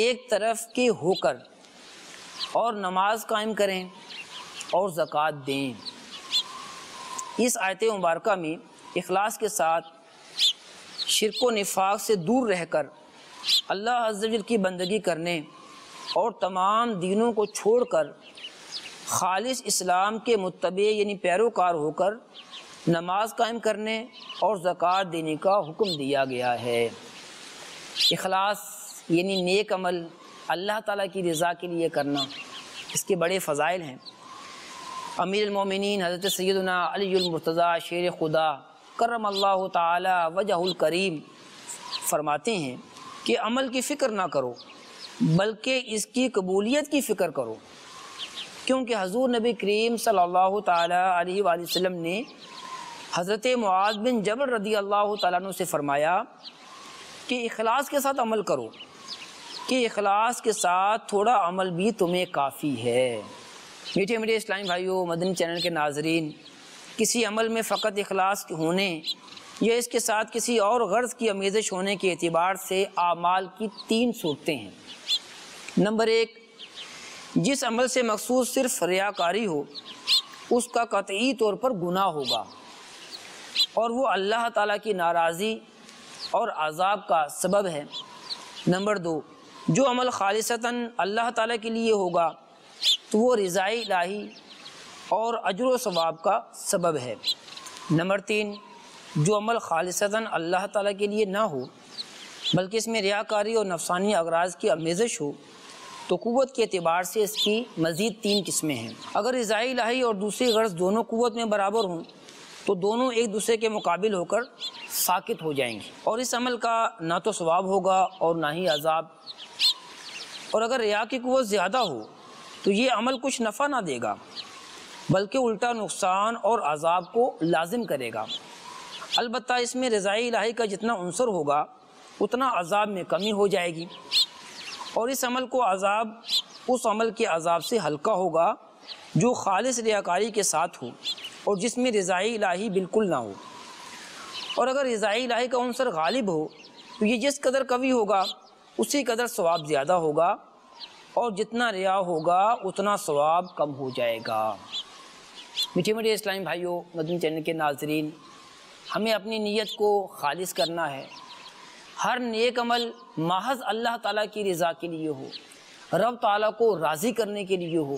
G: ایک طرف کے ہو کر، اور نماز قائم کریں اور زکوٰۃ دیں۔ اس آیت مبارکہ میں اخلاص کے ساتھ شرک و نفاق سے دور رہ کر اللہ عز و جل کی بندگی کرنے اور تمام دینوں کو چھوڑ کر خالص اسلام کے متبع یعنی پیروکار ہو کر نماز قائم کرنے اور زکوٰۃ دینے کا حکم دیا گیا ہے۔ اخلاص یعنی نیک عمل اللہ تعالیٰ کی رضا کے لیے کرنا، اس کے بڑے فضائل ہیں۔ امیر المومنین حضرت سیدنا علی المرتضیٰ شیر خدا کرم اللہ تعالی وجہ الکریم فرماتے ہیں کہ عمل کی فکر نہ کرو بلکہ اس کی قبولیت کی فکر کرو، کیونکہ حضور نبی کریم صلی اللہ تعالی علیہ وآلہ وسلم نے حضرت معاذ بن جبل رضی اللہ تعالیٰ عنہ سے فرمایا کہ اخلاص کے ساتھ عمل کرو، کہ اخلاص کے ساتھ تھوڑا عمل بھی تمہیں کافی ہے۔ میٹھے میٹھے اسلامی بھائیوں، مدنی چینل کے ناظرین، کسی عمل میں فقط اخلاص ہونے یا اس کے ساتھ کسی اور غرض کی آمیزش ہونے کے اعتبار سے اعمال کی 3 صورتیں ہیں۔ نمبر 1، جس عمل سے مقصود صرف ریاکاری ہو، اس کا قطعی طور پر گناہ ہوگا اور وہ اللہ تعالیٰ کی ناراضی اور عذاب کا سبب ہے۔ نمبر 2، جو عمل خالصتاً اللہ تعالیٰ کے لیے ہوگا تو وہ رضائے الہی اور اجر و ثواب کا سبب ہے۔ نمبر 3، جو عمل خالصتاً اللہ تعالیٰ کے لیے نہ ہو بلکہ اس میں ریاکاری اور نفسانی اغراض کی آمیزش ہو تو قوت کے اعتبار سے اس کی مزید 3 قسمیں ہیں۔ اگر رضائے الہی اور دوسری غرض دونوں قوت میں برابر ہوں تو دونوں ایک دوسرے کے مقابل ہو کر ساکت ہو جائیں گے اور اس عمل کا نہ تو ثواب ہوگا اور نہ ہی عذاب۔ اور اگر ریا کی قوت زیادہ ہو تو یہ عمل کچھ نفع نہ دے گا بلکہ الٹا نقصان اور عذاب کو لازم کرے گا۔ البتہ اس میں رضائے الہی کا جتنا عنصر ہوگا اتنا عذاب میں کمی ہو جائے گی، اور اس عمل کو عذاب اس عمل کے عذاب سے ہلکا ہوگا جو خالص ریاکاری کے ساتھ ہو اور جس میں رضائے الہی بالکل نہ ہو۔ اور اگر رضائے الہی کا عنصر غالب ہو تو یہ جس قدر قوی ہوگا اسی قدر ثواب زیادہ ہوگا، اور جتنا ریا ہوگا اتنا ثواب کم ہو جائے گا۔ میٹھے میٹھے اسلامی بھائیوں، مدنی چینل کے ناظرین، ہمیں اپنی نیت کو خالص کرنا ہے۔ ہر نیک عمل محض اللہ تعالیٰ کی رضا کے لیے ہو، رب تعالیٰ کو راضی کرنے کے لیے ہو،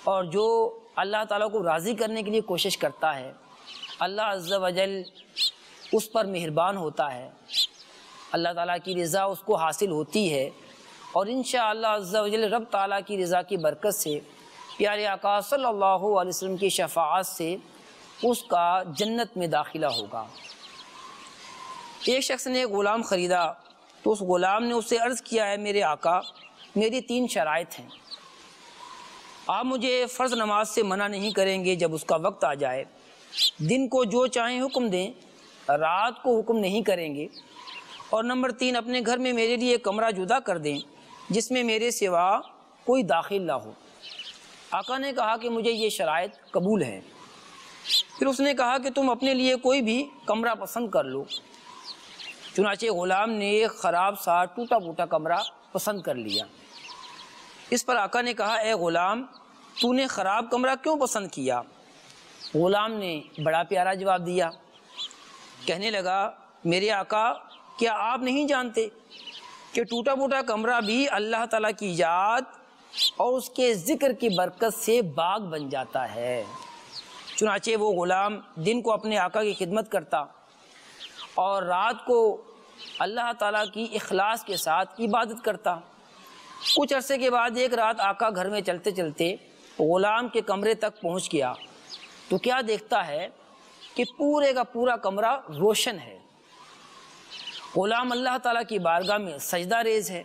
G: اور جو اللہ تعالیٰ کو راضی کرنے کے لیے کوشش کرتا ہے اللہ عز و جل اس پر مہربان ہوتا ہے، اللہ تعالیٰ کی رضا اس کو حاصل ہوتی ہے، اور انشاءاللہ عز و جل رب تعالیٰ کی رضا کی برکت سے پیارے آقا صلی اللہ علیہ وسلم کی شفاعت سے
L: اس کا جنت میں داخلہ ہوگا۔ ایک شخص نے ایک غلام خریدا تو اس غلام نے اس سے عرض کیا ہے میرے آقا میری 3 شرائط ہیں، آپ مجھے فرض نماز سے منع نہیں کریں گے جب اس کا وقت آ جائے، دن کو جو چاہیں حکم دیں، رات کو حکم نہیں کریں گے، اور نمبر 3 اپنے گھر میں میرے لیے کمرہ جدا کر دیں جس میں میرے سوا کوئی داخل نہ ہو۔ آقا نے کہا کہ مجھے یہ شرائط قبول ہے۔ پھر اس نے کہا کہ تم اپنے لیے کوئی بھی کمرہ پسند کر لو۔ چنانچہ غلام نے ایک خراب سا ٹوٹا پھوٹا کمرہ پسند کر لیا۔ اس پر آقا نے کہا اے غلام تو نے خراب کمرہ کیوں پسند کیا؟ غلام نے بڑا پیارا جواب دیا، کہنے لگا میرے آقا کیا آپ نہیں جانتے کہ ٹوٹا پھوٹا کمرہ بھی اللہ تعالیٰ کی یاد اور اس کے ذکر کی برکت سے باغ بن جاتا ہے۔ چنانچہ وہ غلام دن کو اپنے آقا کی خدمت کرتا اور رات کو اللہ تعالیٰ کی اخلاص کے ساتھ عبادت کرتا۔ کچھ عرصے کے بعد ایک رات آقا گھر میں چلتے چلتے غلام کے کمرے تک پہنچ گیا تو کیا دیکھتا ہے کہ پورے کا پورا کمرہ روشن ہے۔ غلام اللہ تعالیٰ کی بارگاہ میں سجدہ ریز ہے،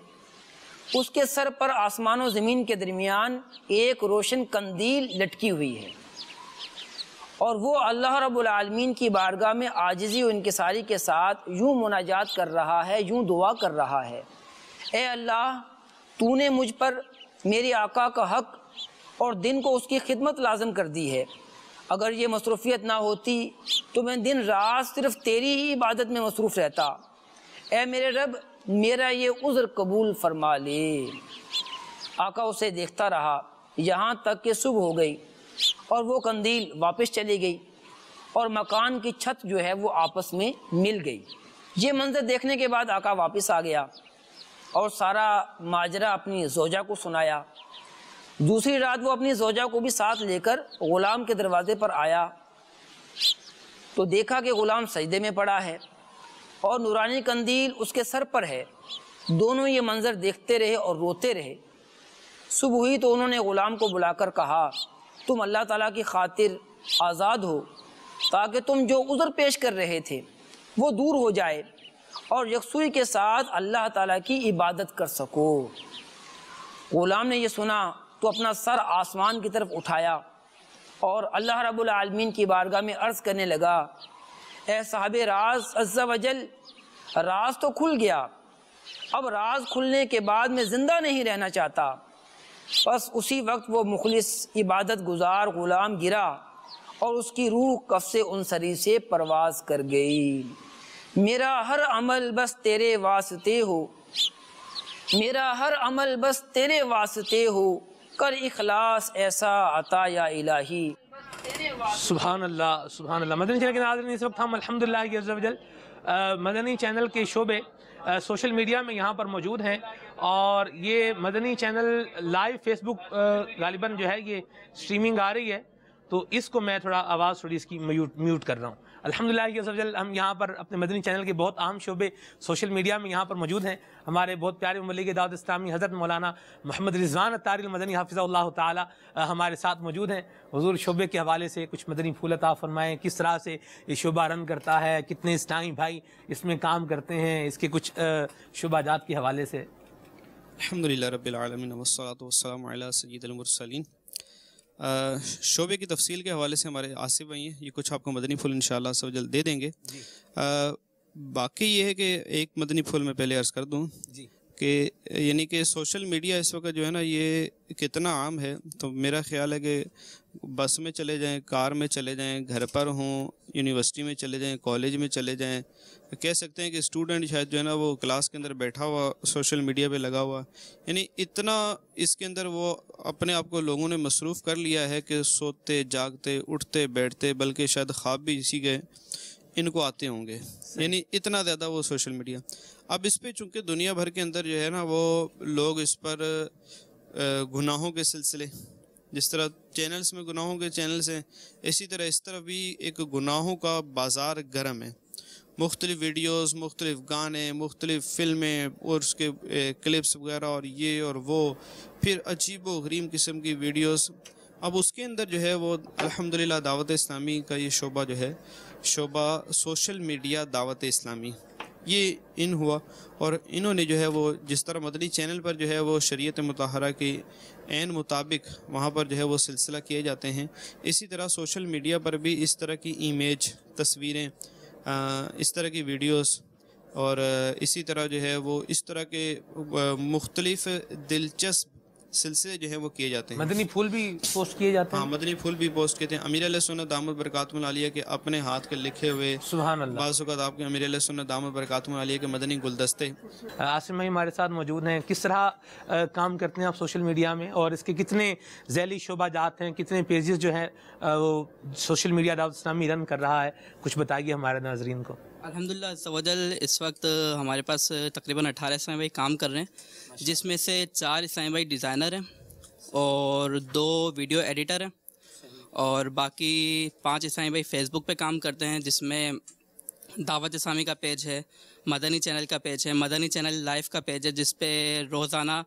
L: اس کے سر پر آسمان و زمین کے درمیان ایک روشن قندیل لٹکی ہوئی ہے، اور وہ اللہ رب العالمین کی بارگاہ میں عاجزی و انکساری کے ساتھ یوں مناجات کر رہا ہے، یوں دعا کر رہا ہے، اے اللہ تو نے مجھ پر میرے آقا کا حق اور دن کو اس کی خدمت لازم کر دی ہے، اگر یہ مصروفیت نہ ہوتی تو میں دن رات صرف تیری ہی عبادت میں مصروف رہتا، اے میرے رب میرا یہ عذر قبول فرما لے۔ آقا اسے دیکھتا رہا یہاں تک کہ صبح ہو گئی اور وہ قندیل واپس چلی گئی اور مکان کی چھت جو ہے وہ آپس میں مل گئی۔ یہ منظر دیکھنے کے بعد آقا واپس آ گیا اور سارا ماجرا اپنی زوجہ کو سنایا۔ دوسری رات وہ اپنی زوجہ کو بھی ساتھ لے کر غلام کے دروازے پر آیا تو دیکھا کہ غلام سجدے میں پڑا ہے اور نورانی قندیل اس کے سر پر ہے۔ دونوں یہ منظر دیکھتے رہے اور روتے رہے۔ صبح ہوئی تو انہوں نے غلام کو بلا کر کہا تم اللہ تعالیٰ کی خاطر آزاد ہو تاکہ تم جو عذر پیش کر رہے تھے وہ دور ہو جائے اور یکسوئی کے ساتھ اللہ تعالیٰ کی عبادت کر سکو۔ غلام نے یہ سنا تو اپنا سر آسمان کی طرف اٹھایا اور اللہ رب العالمین کی بارگاہ میں عرض کرنے لگا اے صاحب راز عز و جل، راز تو کھل گیا، اب راز کھلنے کے بعد میں زندہ نہیں رہنا چاہتا۔ بس اسی وقت وہ مخلص عبادت گزار غلام گرا اور اس کی روح قفس انصری سے پرواز کر گئی۔ میرا ہر عمل بس تیرے واسطے ہو، میرا ہر عمل بس تیرے واسطے ہو، کر اخلاص ایسا عطا یا الہی۔
B: سبحان اللہ سبحان اللہ۔ مدنی چینل کے ناظرین اس وقت ہم الحمدللہ عز و جل مدنی چینل کے شعبے سوشل میڈیا میں یہاں پر موجود ہیں، اور یہ مدنی چینل لائیو فیس بک غالباً جو ہے یہ سٹریمنگ آ رہی ہے، تو اس کو میں تھوڑا آواز تھوڑی اس کی میوٹ کر رہا ہوں۔ الحمدللہ عز و جل ہم یہاں پر اپنے مدنی چینل کے بہت اہم شعبے سوشل میڈیا میں یہاں پر موجود ہیں۔ ہمارے بہت پیارے مبلغ دعوت اسلامی حضرت مولانا محمد رضوان عطاری المدنی حافظہ اللہ تعالی ہمارے ساتھ موجود ہیں۔ حضور شعبے کے حوالے سے کچھ مدنی پھول عطا فرمائیں، کس طرح سے یہ شعبہ رن کرتا ہے، کتنے اسلامی بھائی اس میں کام کرتے ہیں، اس کے کچھ شعبہ جات کے حوالے سے۔
M: الحمدللہ رب العالمین والصلاۃ والسلام علی سید المرسلین۔ شعبے کی تفصیل کے حوالے سے ہمارے آصف بھائی ہیں، یہ کچھ آپ کو مدنی پھول انشاءاللہ سب جلد دے دیں گے۔ باقی یہ ہے کہ ایک مدنی پھول میں پہلے عرض کر دوں کہ یعنی کہ سوشل میڈیا اس وقت جو ہے نا یہ کتنا عام ہے، تو میرا خیال ہے کہ بس میں چلے جائیں، کار میں چلے جائیں، گھر پر ہوں، یونیورسٹی میں چلے جائیں، کالج میں چلے جائیں، کہہ سکتے ہیں کہ اسٹوڈنٹ شاید جو ہے نا وہ کلاس کے اندر بیٹھا ہوا سوشل میڈیا پہ لگا ہوا، یعنی اتنا اس کے اندر وہ اپنے آپ کو لوگوں نے مصروف کر لیا ہے کہ سوتے جاگتے اٹھتے بیٹھتے، بلکہ شاید خواب بھی اسی کے ان کو آتے ہوں گے، یعنی اتنا زیادہ وہ سوشل میڈیا۔ اب اس پہ چونکہ دنیا بھر کے اندر جو ہے نا وہ لوگ اس پر گناہوں کے سلسلے، جس طرح چینلز میں گناہوں کے چینلز ہیں، اسی طرح اس طرح بھی ایک گناہوں کا بازار گرم ہے۔ مختلف ویڈیوز، مختلف گانے، مختلف فلمیں اور اس کے کلپس وغیرہ اور یہ اور وہ، پھر عجیب و غریب قسم کی ویڈیوز، اب اس کے اندر جو ہے وہ الحمدللہ دعوت اسلامی کا یہ شعبہ جو ہے، شعبہ سوشل میڈیا دعوت اسلامی، یہ ان ہوا، اور انہوں نے جو ہے وہ جس طرح مدنی چینل پر جو ہے وہ شریعت مطہرہ کے عین مطابق وہاں پر جو ہے وہ سلسلہ کیے جاتے ہیں، اسی طرح سوشل میڈیا پر بھی اس طرح کی ایمیج، تصویریں، اس طرح کی ویڈیوز، اور اسی طرح جو ہے وہ اس طرح کے مختلف دلچسپ سلسلے جو ہیں وہ کیے جاتے ہیں۔
B: مدنی پھول بھی پوسٹ کیے جاتے ہیں؟
M: ہاں، مدنی پھول بھی پوسٹ کیے ہیں۔ امیر علیہ سنت دامت برکاتہم العالیہ کے اپنے ہاتھ کے لکھے ہوئے،
B: سبحان اللہ،
M: بعض اوقات آپ کے امیر علیہ سنت دامت برکاتہم العالیہ کے مدنی گلدستے۔
B: عاصم بھائی ہمارے ساتھ موجود ہیں، کس طرح کام کرتے ہیں آپ سوشل میڈیا میں، اور اس کے کتنے ذیلی شعبہ جات ہیں، کتنے پیجز جو ہیں وہ سوشل میڈیا دعوت اسلامی رن کر رہا ہے، کچھ بتائیے ہمارے ناظرین کو۔
N: الحمدللہ سوجل اس وقت ہمارے پاس تقریباً 18 اسلامی بھائی کام کر رہے ہیں، جس میں سے 4 اسلامی بھائی ڈیزائنر ہیں اور 2 ویڈیو ایڈیٹر ہیں، اور باقی 5 اسلامی بھائی فیس بک پہ کام کرتے ہیں، جس میں دعوت اسلامی کا پیج ہے، مدنی چینل کا پیج ہے، مدنی چینل لائیو کا پیج ہے جس پہ روزانہ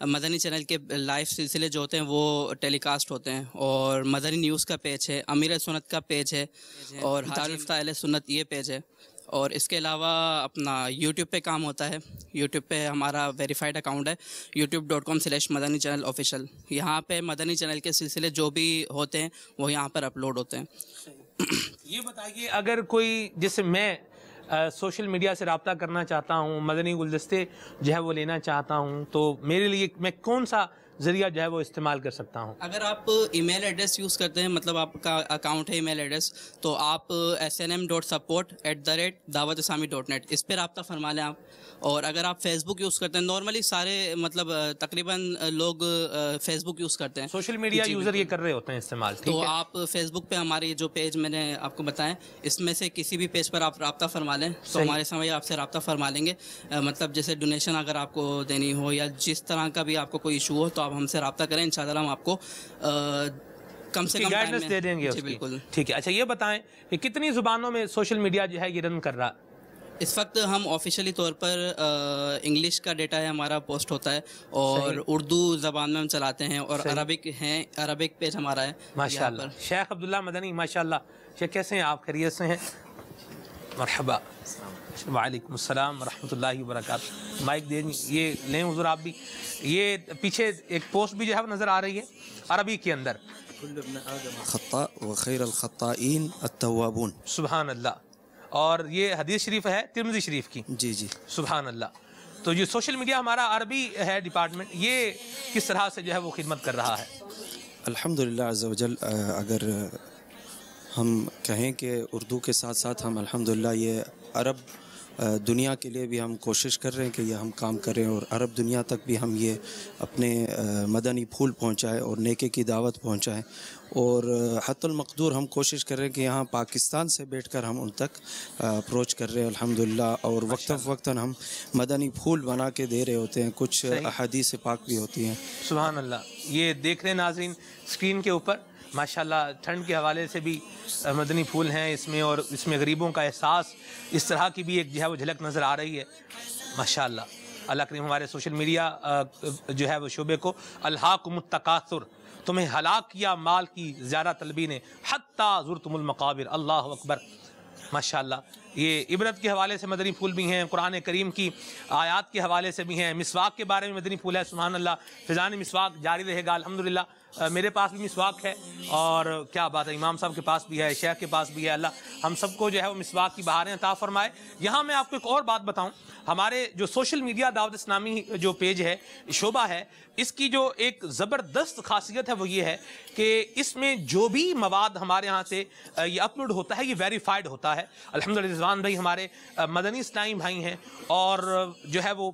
N: مدنی چینل کے لائیو سلسلے جو ہوتے ہیں وہ ٹیلی کاسٹ ہوتے ہیں، اور مدنی نیوز کا پیج ہے، امیر سنت کا پیج ہے، اور دارالفتہ اہل سنت یہ پیج ہے، اور اس کے علاوہ اپنا یوٹیوب پہ کام ہوتا ہے۔ یوٹیوب پہ ہمارا ویریفائڈ اکاؤنٹ ہے youtube.com/مدنی چینل آفیشیل، یہاں پہ مدنی چینل کے سلسلے جو بھی ہوتے ہیں وہ یہاں پر اپلوڈ ہوتے ہیں۔
B: یہ بتائیے اگر کوئی جیسے میں سوشل میڈیا سے رابطہ کرنا چاہتا ہوں، مدنی گلدستے جو ہے وہ لینا چاہتا ہوں، تو میرے لیے میں کون سا ذریعہ جو ہے وہ استعمال کر سکتا ہوں؟
N: اگر آپ ای میل ایڈریس یوز کرتے ہیں، مطلب آپ کا اکاؤنٹ ہے ای میل ایڈریس، تو آپ snm.support@dawatissami.net اس پہ رابطہ فرما لیں آپ۔ اور اگر آپ فیس بک یوز کرتے ہیں، نارملی سارے مطلب تقریباً لوگ فیس بک یوز کرتے ہیں،
B: سوشل میڈیا یوزر یہ کر رہے ہوتے ہیں استعمال،
N: تو آپ فیس بک پہ ہمارے جو پیج میں نے آپ کو بتائیں، اس میں سے کسی بھی پیج پر آپ رابطہ فرما لیں تو ہمارے سامنے آپ سے رابطہ فرما لیں گے، مطلب جیسے ڈونیشن اگر آپ کو دینی ہو یا جس طرح کا بھی آپ کو کوئی ایشو ہو تو آپ ہم سے رابطہ کریں، انشاءاللہ ہم آپ کو کم سے کم
B: گائیڈنس دے دیں گے۔
N: جی بالکل،
B: ٹھیک ہے۔ اچھا یہ بتائیں کہ کتنی زبانوں میں سوشل میڈیا جو ہے یہ رن کر رہا؟
N: اس وقت ہم آفیشیلی طور پر انگلش کا ڈیٹا ہے ہمارا پوسٹ ہوتا ہے، اور اردو زبان میں ہم چلاتے ہیں، اور عربک ہیں، عربک پیج ہمارا ہے
B: ماشاءاللہ۔ شیخ عبداللہ مدنی، ماشاءاللہ شیخ کیسے ہیں آپ؟ خیریت سے ہیں؟ مرحبا، وعلیکم السلام ورحمۃ اللہ وبرکاتہ۔ مائک دیں، یہ لیں حضور آپ بھی۔ یہ پیچھے ایک پوسٹ بھی جو ہے وہ نظر آ رہی ہے عربی کے اندر،
O: خطاء وخیر الخطائین التوابون،
B: سبحان اللہ، اور یہ حدیث شریف ہے ترمذی شریف کی۔
O: جی جی،
B: سبحان اللہ۔ تو یہ سوشل میڈیا ہمارا عربی ہے ڈپارٹمنٹ، یہ کس طرح سے جو ہے وہ خدمت کر رہا ہے؟
O: الحمدللہ عز وجل، اگر ہم کہیں کہ اردو کے ساتھ ساتھ ہم الحمدللہ یہ عرب دنیا کے لیے بھی ہم کوشش کر رہے ہیں کہ یہ ہم کام کریں، اور عرب دنیا تک بھی ہم یہ اپنے مدنی پھول پہنچائیں اور نیکی کی دعوت پہنچائیں، اور حتی المقدور ہم کوشش کر رہے ہیں کہ یہاں پاکستان سے بیٹھ کر ہم ان تک اپروچ کر رہے ہیں الحمدللہ، اور وقتاً ہم مدنی پھول بنا کے دے رہے ہوتے ہیں، کچھ احادیث پاک بھی ہوتی ہیں۔
B: سبحان اللہ۔ یہ دیکھ رہے ہیں ناظرین اسکرین کے اوپر، ماشاءاللہ ٹھنڈ کے حوالے سے بھی مدنی پھول ہیں اس میں، اور اس میں غریبوں کا احساس، اس طرح کی بھی ایک جو ہے وہ جھلک نظر آ رہی ہے ماشاءاللہ۔ اللہ کریم ہمارے سوشل میڈیا جو ہے وہ شعبے کو، الہاکم التکاثر، تمہیں ہلاک کیا مال کی زیادہ طلبی نے، حتی زرتم المقابر، اللہ اکبر ماشاءاللہ۔ یہ عبرت کے حوالے سے مدنی پھول بھی ہیں، قرآن کریم کی آیات کے حوالے سے بھی ہیں، مسواک کے بارے میں مدنی پھول ہے، سبحان اللہ۔ فیضان مسواک جاری رہے گا الحمدللہ۔ میرے پاس بھی مسواک ہے، اور کیا بات ہے، امام صاحب کے پاس بھی ہے، شیخ کے پاس بھی ہے، اللہ ہم سب کو جو ہے وہ مسواک کی بہاریں عطا فرمائے۔ یہاں میں آپ کو ایک اور بات بتاؤں، ہمارے جو سوشل میڈیا دعوت اسلامی جو پیج ہے، شعبہ ہے، اس کی جو ایک زبردست خاصیت ہے وہ یہ ہے کہ اس میں جو بھی مواد ہمارے ہاں سے یہ اپلوڈ ہوتا ہے یہ ویریفائڈ ہوتا ہے الحمدللہ۔ رضوان بھائی ہمارے مدنی اسلامی بھائی ہیں، اور جو ہے وہ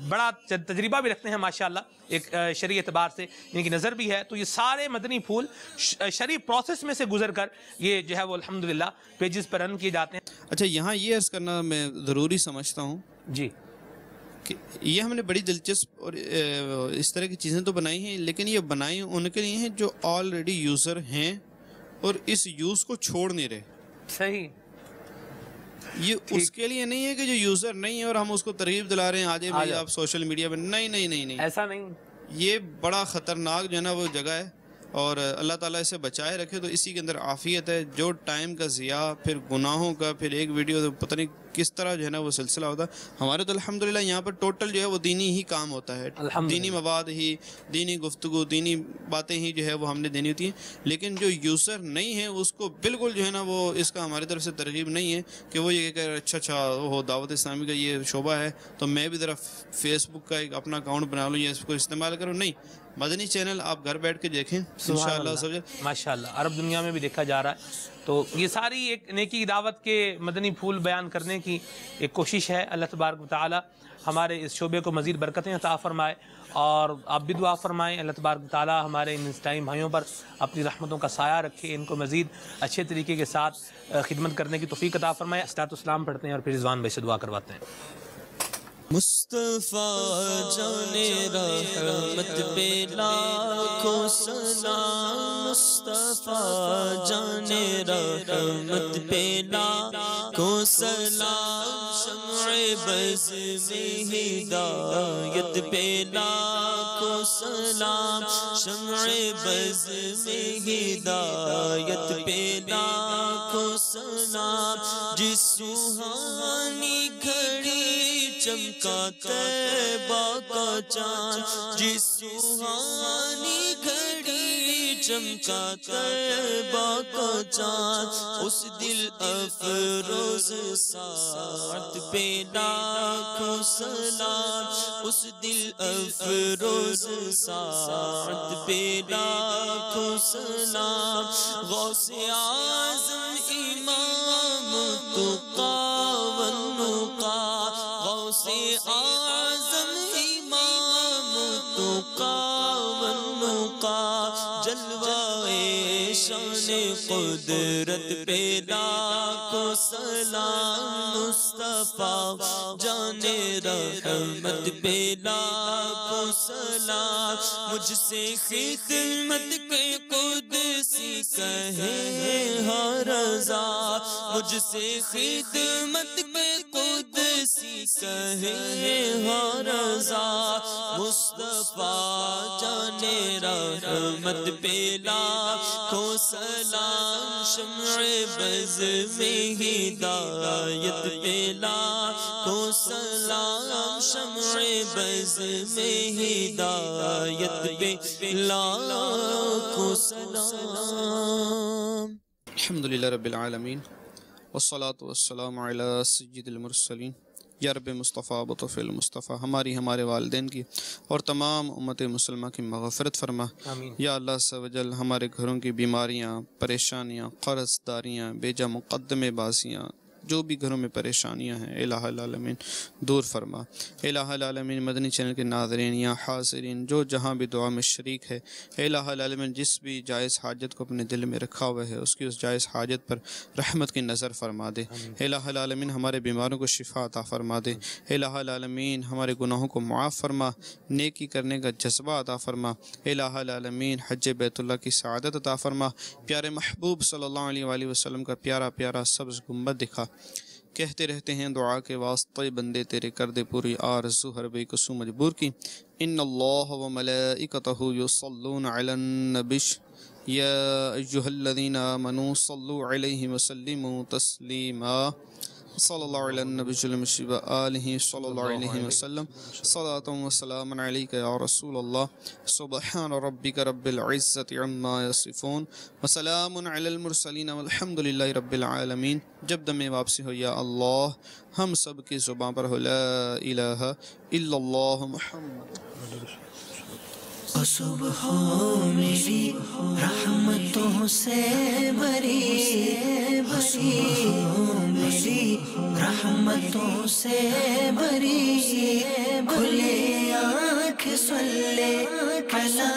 B: بڑا تجربہ بھی رکھتے ہیں ماشاءاللہ، ایک شرعی اعتبار سے ان کی نظر بھی ہے، تو یہ سارے مدنی پھول شرعی پروسیس میں سے گزر کر یہ جو ہے وہ الحمدللہ پیجز پر رن کیے جاتے ہیں۔
M: اچھا، یہاں یہ عرض کرنا میں ضروری سمجھتا ہوں
B: جی
M: کہ یہ ہم نے بڑی دلچسپ اور اس طرح کی چیزیں تو بنائی ہیں، لیکن یہ بنائی ان کے لیے ہیں جو آلریڈی یوزر ہیں اور اس یوز کو چھوڑ نہیں رہے۔
B: صحیح،
M: یہ اس کے لیے نہیں ہے کہ جو یوزر نہیں ہے اور ہم اس کو ترغیب دلا رہے ہیں آجے بھائی آپ سوشل میڈیا پہ، نہیں نہیں نہیں نہیں،
B: ایسا نہیں۔
M: یہ بڑا خطرناک جو ہے نا وہ جگہ ہے، اور اللہ تعالیٰ اسے بچائے رکھے، تو اسی کے اندر عافیت ہے۔ جو ٹائم کا ضیاع، پھر گناہوں کا، پھر ایک ویڈیو پتہ نہیں کس طرح جو ہے نا وہ سلسلہ ہوتا ہے۔ ہمارے تو الحمدللہ یہاں پر ٹوٹل جو ہے وہ دینی ہی کام ہوتا ہے، دینی مواد ہی، دینی گفتگو، دینی باتیں ہی جو ہے وہ ہم نے دینی ہوتی ہیں۔ لیکن جو یوزر نہیں ہے اس کو بالکل جو ہے نا وہ اس کا ہماری طرف سے ترغیب نہیں ہے کہ وہ یہ کہ اچھا وہ دعوت اسلامی کا یہ شعبہ ہے تو میں بھی ذرا فیس بک کا ایک اپنا اکاؤنٹ بنا لوں یا اس کو استعمال کروں۔ نہیں، مدنی چینل آپ گھر بیٹھ کے دیکھیں انشاءاللہ
B: ماشاءاللہ عرب دنیا میں بھی دیکھا جا رہا ہے۔ تو یہ ساری ایک نیکی کی دعوت کے مدنی پھول بیان کرنے کی ایک کوشش ہے۔ اللہ تبارک و تعالی ہمارے اس شعبے کو مزید برکتیں عطا فرمائے، اور آپ بھی دعا فرمائیں اللہ تبارک و تعالی ہمارے ان اسلامی بھائیوں پر اپنی رحمتوں کا سایہ رکھے، ان کو مزید اچھے طریقے کے ساتھ خدمت کرنے کی توفیق عطا فرمائے۔ الصلاۃ والسلام پڑھتے ہیں اور پھر رضوان بھائی سے دعا کرواتے ہیں۔
C: مصطفیٰ جان رحمت پہ لاکھوں سلام، مصطفیٰ جان رحمت پہ لاکھوں سلام، شمع بز میں ہدایت پہ لاکھوں سلام، شمع بز میں ہدایت پہ لاکھوں سلام، جس سوہانی گھڑی چمکا طیبہ کا چاند، جس سوہانی گھڑی چمکا طیبہ کا چاند، اس دل افروز ساعت پہ لاکھوں سلام، اس دل افروز ساعت پہ لاکھوں سلام، غوث اعظم امام تقی والنقی، غوث اعظم امام تقی والنقی، جلوہ شان قدرت پہ لاکھوں سلام، مصطفیٰ جان رحمت پہ لاکھوں سلام، مجھ سے خدمت کے قدسی کہے ہر رضا، مجھ سے خدمت کے قدسی کہے ہر رضا، مصطفیٰ جان رحمت پہ لاکھوں سلام، شمع بز میں ہدایت پہ لاکھوں سلام، شمع بز میں ہدایت پہ لاکھوں سلام۔
M: الحمدللہ رب العالمین والصلاة والسلام علی سید المرسلین۔ یا رب مصطفیٰ بطف المصطفیٰ ہماری، ہمارے والدین کی اور تمام امت مسلمہ کی مغفرت فرما۔ یا اللہ عز و جل ہمارے گھروں کی بیماریاں، پریشانیاں، قرض داریاں، بیجا مقدمے بازیاں، جو بھی گھروں میں پریشانیاں ہیں الہ العالمین دور فرما۔ الہ العالمین مدنی چینل کے ناظرین یا حاضرین جو جہاں بھی دعا میں شریک ہے، الہ العالمین جس بھی جائز حاجت کو اپنے دل میں رکھا ہوا ہے اس کی اس جائز حاجت پر رحمت کی نظر فرما دے۔ الہ العالمین ہمارے بیماروں کو شفا عطا فرما دے۔ الہ العالمین ہمارے گناہوں کو معاف فرما، نیکی کرنے کا جذبہ عطا فرما۔ الہ العالمین حج بیت اللہ کی سعادت عطا فرما۔ پیارے محبوب صلی اللہ علیہ وآلہ وسلم کا پیارا پیارا سبز گنبد دکھا۔ کہتے رہتے ہیں دعا کے واسطے بندے تیرے کر دے پوری آرزو ہر بے قصو مجبور کی۔ ان اللہ و ملائکتہ یصلون علی النبی یا ایہا الذین آمنوا صلوا علیہ وسلموا تسلیما۔ صلی اللہ علیہ النبی و آلہ صلی اللہ علیہ وسلم۔ صلاۃ و سلام علیک یا رسول اللہ۔ سبحان ربک رب العزت عما یصفون وسلام علی المرسلین والحمد للہ رب العالمین۔ جب دم واپسی ہو یا اللہ ہم سب کی زبان پر ہو لا الہ الا اللہ محمد۔
A: صبح میری رحمتوں سے بری، میری رحمتوں سے بری، کھلے آنکھ سن لے کلا